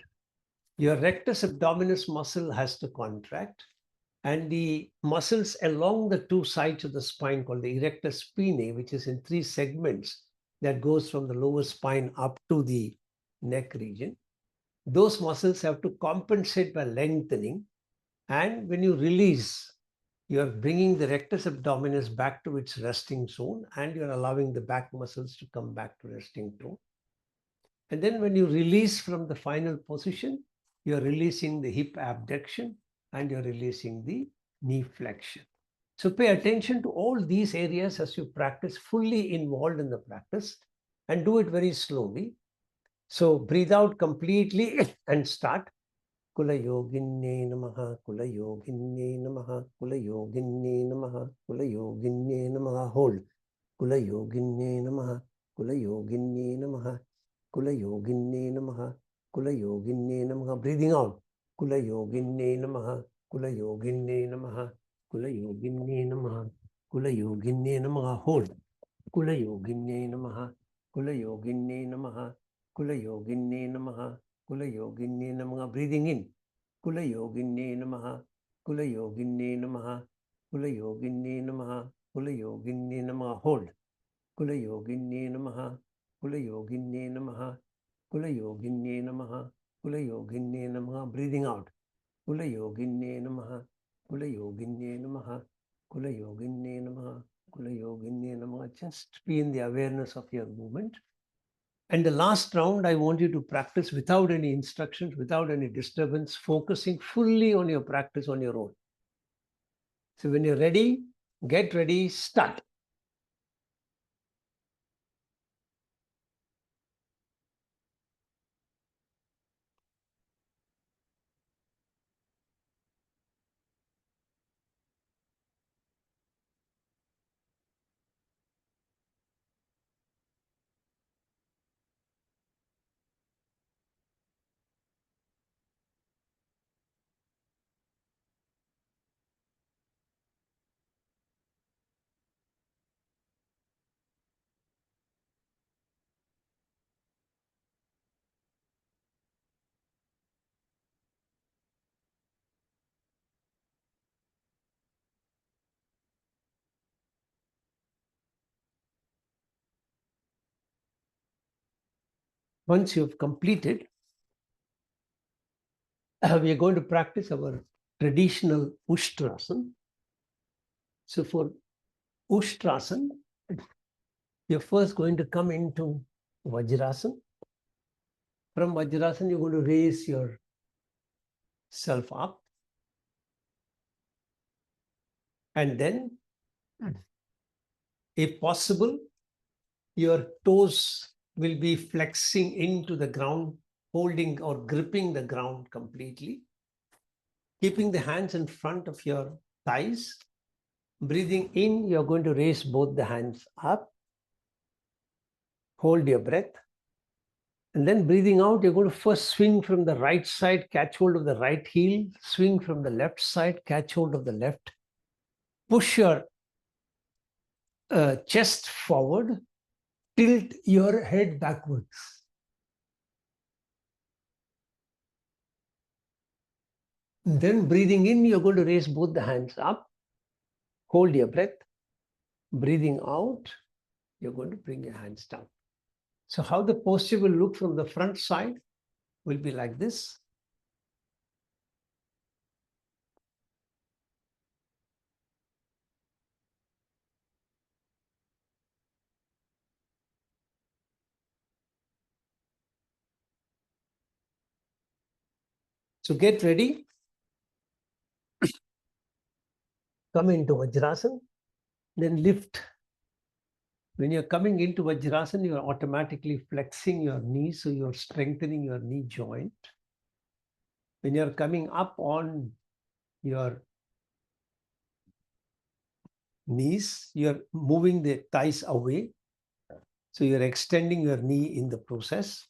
your rectus abdominis muscle has to contract, and the muscles along the two sides of the spine called the erector spinae, which is in 3 segments that goes from the lower spine up to the neck region. Those muscles have to compensate by lengthening, and when you release, you're bringing the rectus abdominis back to its resting zone, and you're allowing the back muscles to come back to resting tone. And then when you release from the final position, you're releasing the hip abduction and you're releasing the knee flexion. So pay attention to all these areas as you practice, fully involved in the practice, and do it very slowly. So breathe out completely and start. Kula yoginne namaha, kula yoginne namaha, kula yoginne namaha, kula yoginne namaha. Hold. Kula yoginne namaha, kula yoginne namaha, kula yoginne namaha, kula yoginne namaha. Breathing out. Kula yoginne namaha, kula yoginne namaha, kula yoginne namaha, kula yoginne namaha. Hold. Kula yoginne namaha, kula yoginne namaha, kula yoginne namaha, kula yoginne namaha. Breathing in. Kula yoginne namaha, kula yoginne namaha, kula yoginne namaha, kula yoginne namaha. Hold. Kula yoginne namaha, kula yoginne namaha, kula yoginne namaha, kula yoginne namaha. Breathing out. Kula yoginne namaha, kula yoginne namaha, kula yoginne namaha, kula yoginne namaha. Just be in the awareness of your movement. And the last round, I want you to practice without any instructions, without any disturbance, focusing fully on your practice on your own. So when you're ready, get ready, start. Once you've completed, we are going to practice our traditional Ushtrasana. So for Ushtrasana, you're first going to come into Vajrasana. From Vajrasana, you're going to raise yourself up. And then, if possible, your toes will be flexing into the ground, holding or gripping the ground completely. Keeping the hands in front of your thighs. Breathing in, you're going to raise both the hands up. Hold your breath. And then breathing out, you're going to first swing from the right side, catch hold of the right heel, swing from the left side, catch hold of the left. Push your chest forward, tilt your head backwards. Then breathing in, you're going to raise both the hands up, hold your breath. Breathing out, you're going to bring your hands down. So how the posture will look from the front side will be like this. So get ready. Come into Vajrasana. Then lift When you're coming into Vajrasana, you're automatically flexing your knee, so you're strengthening your knee joint. When you're coming up on your knees, you're moving the thighs away, so you're extending your knee in the process.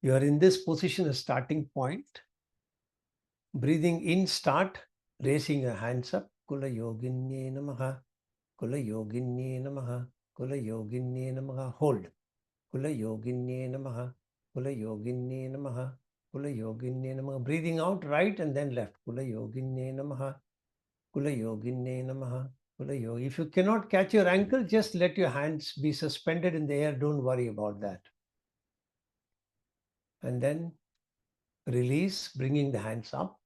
You are in this position, a starting point. Breathing in, start raising your hands up. Kula yoginye namaha. Kula yoginye namaha. Kula yoginye namaha. Hold. Kula yoginye namaha. Kula yoginye namaha. Kula yoginye namaha. Breathing out, right and then left. Kula yoginye namaha. Kula yoginye namaha. Kula yogi. If you cannot catch your ankle, just let your hands be suspended in the air. Don't worry about that. And then release, bringing the hands up.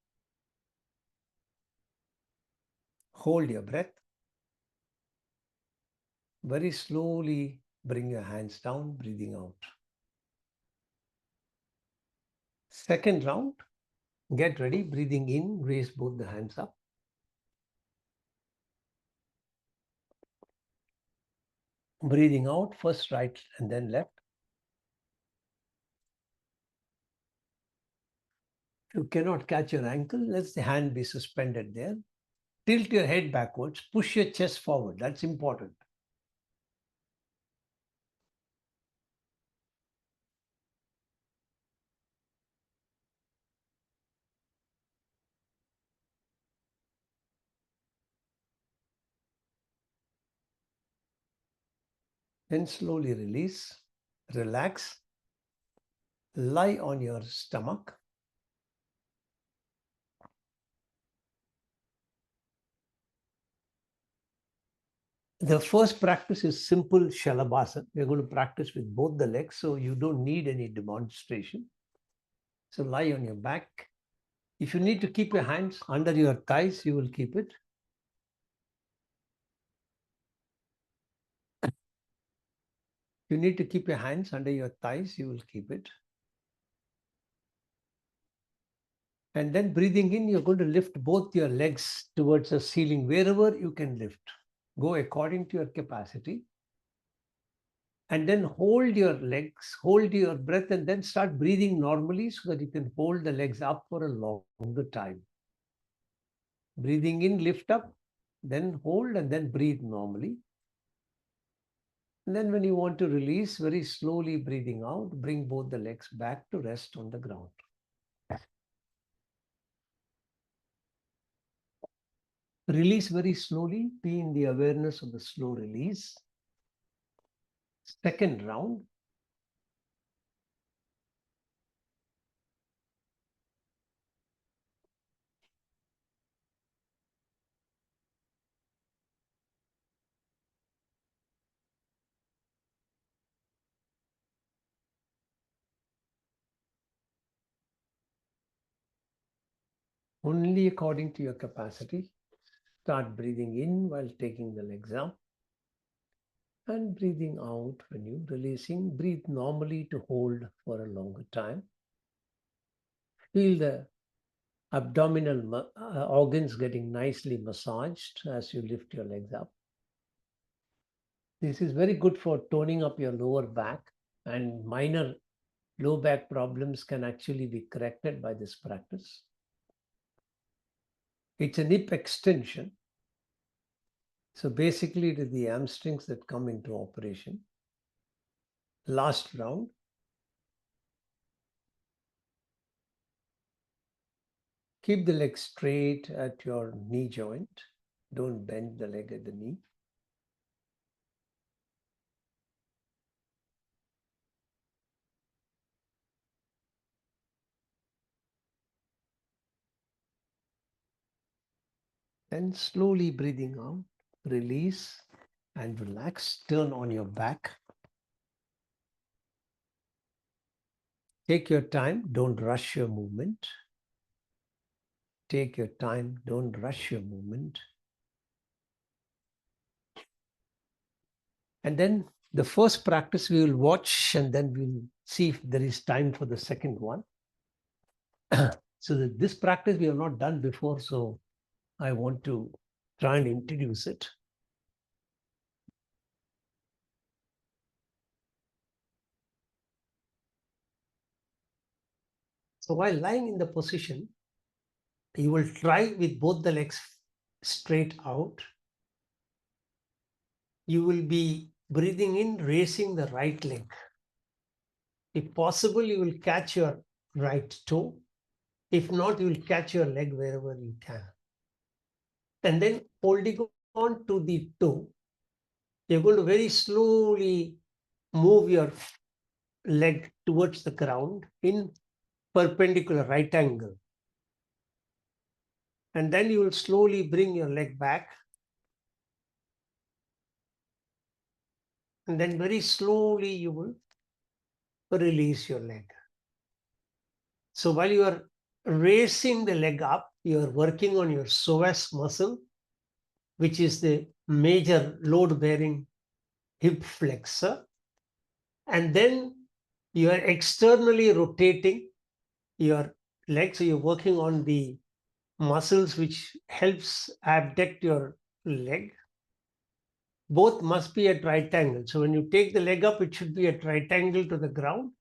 Hold your breath. Very slowly bring your hands down, breathing out. Second round, get ready, breathing in, raise both the hands up. Breathing out, first right and then left. If you cannot catch your ankle, let the hand be suspended there. Tilt your head backwards, push your chest forward. That's important. Then slowly release, relax, lie on your stomach. The first practice is simple Shalabhasana. We're going to practice with both the legs, so you don't need any demonstration. So lie on your back. If you need to keep your hands under your thighs, you will keep it. If you need to keep your hands under your thighs, you will keep it. And then breathing in, you're going to lift both your legs towards the ceiling, wherever you can lift. Go according to your capacity. And then hold your legs, hold your breath, and then start breathing normally so that you can hold the legs up for a longer time. Breathing in, lift up, then hold, and then breathe normally. And then when you want to release, very slowly breathing out, bring both the legs back to rest on the ground. Release very slowly, be in the awareness of the slow release. Second round. Only according to your capacity. Start breathing in while taking the legs up. And breathing out when you're releasing. Breathe normally to hold for a longer time. Feel the abdominal organs getting nicely massaged as you lift your legs up. This is very good for toning up your lower back, and minor low back problems can actually be corrected by this practice. It's a hip extension. So basically it is the hamstrings that come into operation. Last round. Keep the leg straight at your knee joint. Don't bend the leg at the knee. Then slowly breathing out, release and relax. Turn on your back. Take your time. Don't rush your movement. Take your time. Don't rush your movement. And then the first practice we will watch, and then we'll see if there is time for the second one. So this practice we have not done before, so I want to try and introduce it. So while lying in the position, you will try with both the legs straight out. You will be breathing in, raising the right leg. If possible, you will catch your right toe. If not, you will catch your leg wherever you can. And then holding on to the toe, you're going to very slowly move your leg towards the ground in perpendicular right angle. And then you will slowly bring your leg back. And then very slowly you will release your leg. So while you are raising the leg up, you are working on your psoas muscle, which is the major load-bearing hip flexor. And then you are externally rotating your leg. So you're working on the muscles which helps abduct your leg. Both must be at right angle. So when you take the leg up, it should be at right angle to the ground.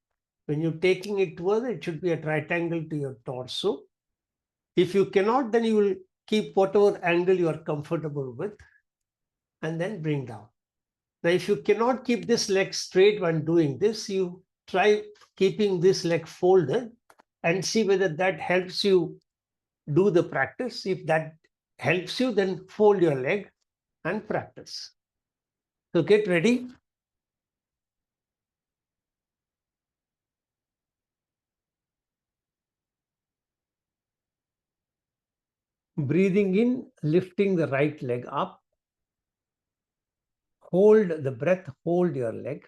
When you're taking it towards, it should be at right angle to your torso. If you cannot, then you will keep whatever angle you are comfortable with and then bring down. Now, if you cannot keep this leg straight when doing this, you try keeping this leg folded and see whether that helps you do the practice. If that helps you, then fold your leg and practice. So get ready. Breathing in, lifting the right leg up. Hold the breath, hold your leg.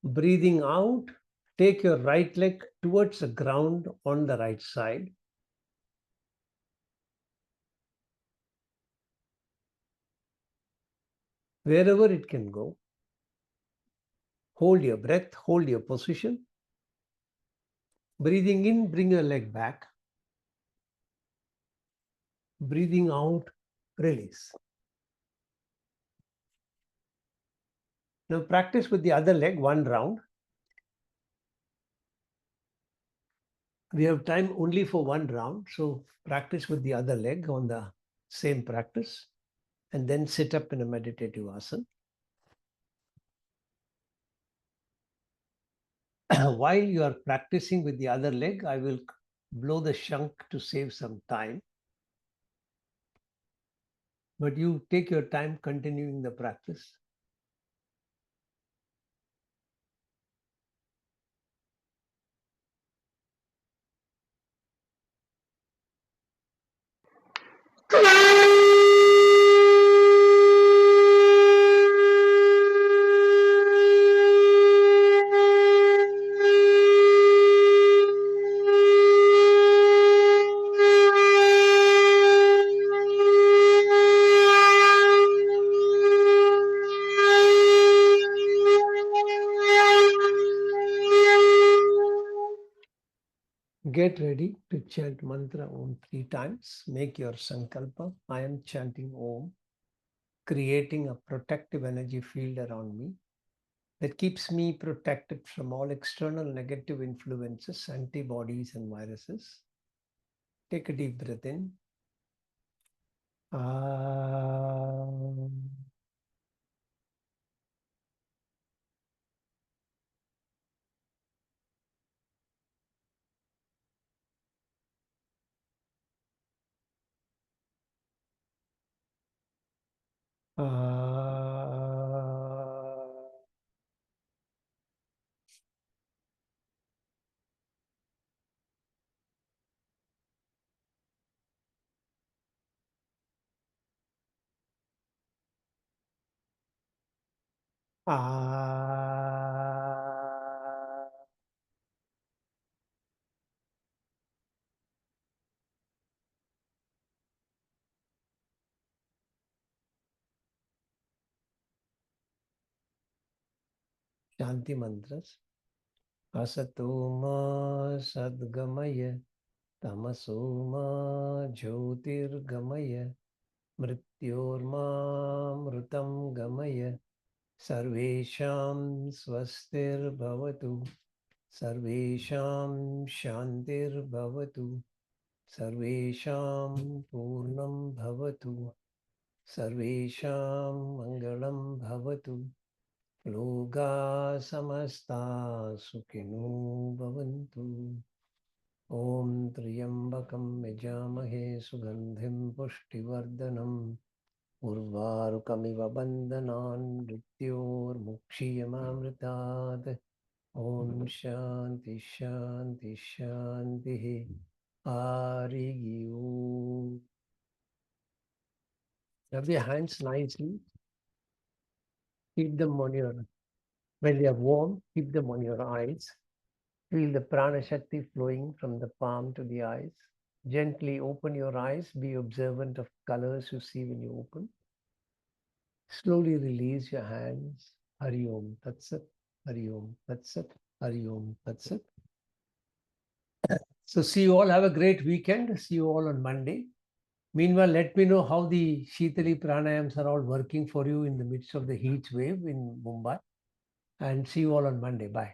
Breathing out, take your right leg towards the ground on the right side. Wherever it can go. Hold your breath, hold your position. Breathing in, bring your leg back. Breathing out, release. Now practice with the other leg, one round. We have time only for one round, so practice with the other leg on the same practice and then sit up in a meditative asana. While you are practicing with the other leg, I will blow the shank to save some time. But you take your time continuing the practice. Get ready to chant mantra Om 3 times. Make your sankalpa. I am chanting Om, creating a protective energy field around me that keeps me protected from all external negative influences, antibodies, and viruses. Take a deep breath in. Shanti mantras. Asatoma sadgamaya tamasoma jyotirgamaya mrityormamrutam gamaya sarvesham swastir bhavatu Sarvesham Shantir Bhavatu. Sarvesham Purnam Bhavatu. Sarvesham Mangalam Bhavatu. Loka Samasta Sukhino Bhavantu. Om Triyambakam Yajamahe Sugandhim Pushtivardhanam. Urvarukamiva Bandhanan Mrityor Mukshiyamamritat. Om Shanti Shanti Shanti. Hari Om. Rub your hands nicely. Keep them on your, when they are warm, keep them on your eyes. Feel the prana shakti flowing from the palm to the eyes. Gently open your eyes. Be observant of colors you see when you open. Slowly release your hands. Hari Om Tat Sat. Hari Om Tat Sat. Hari Om Tat Sat. So see you all. Have a great weekend. See you all on Monday. Meanwhile, let me know how the Shitali pranayams are all working for you in the midst of the heat wave in Mumbai. And see you all on Monday. Bye.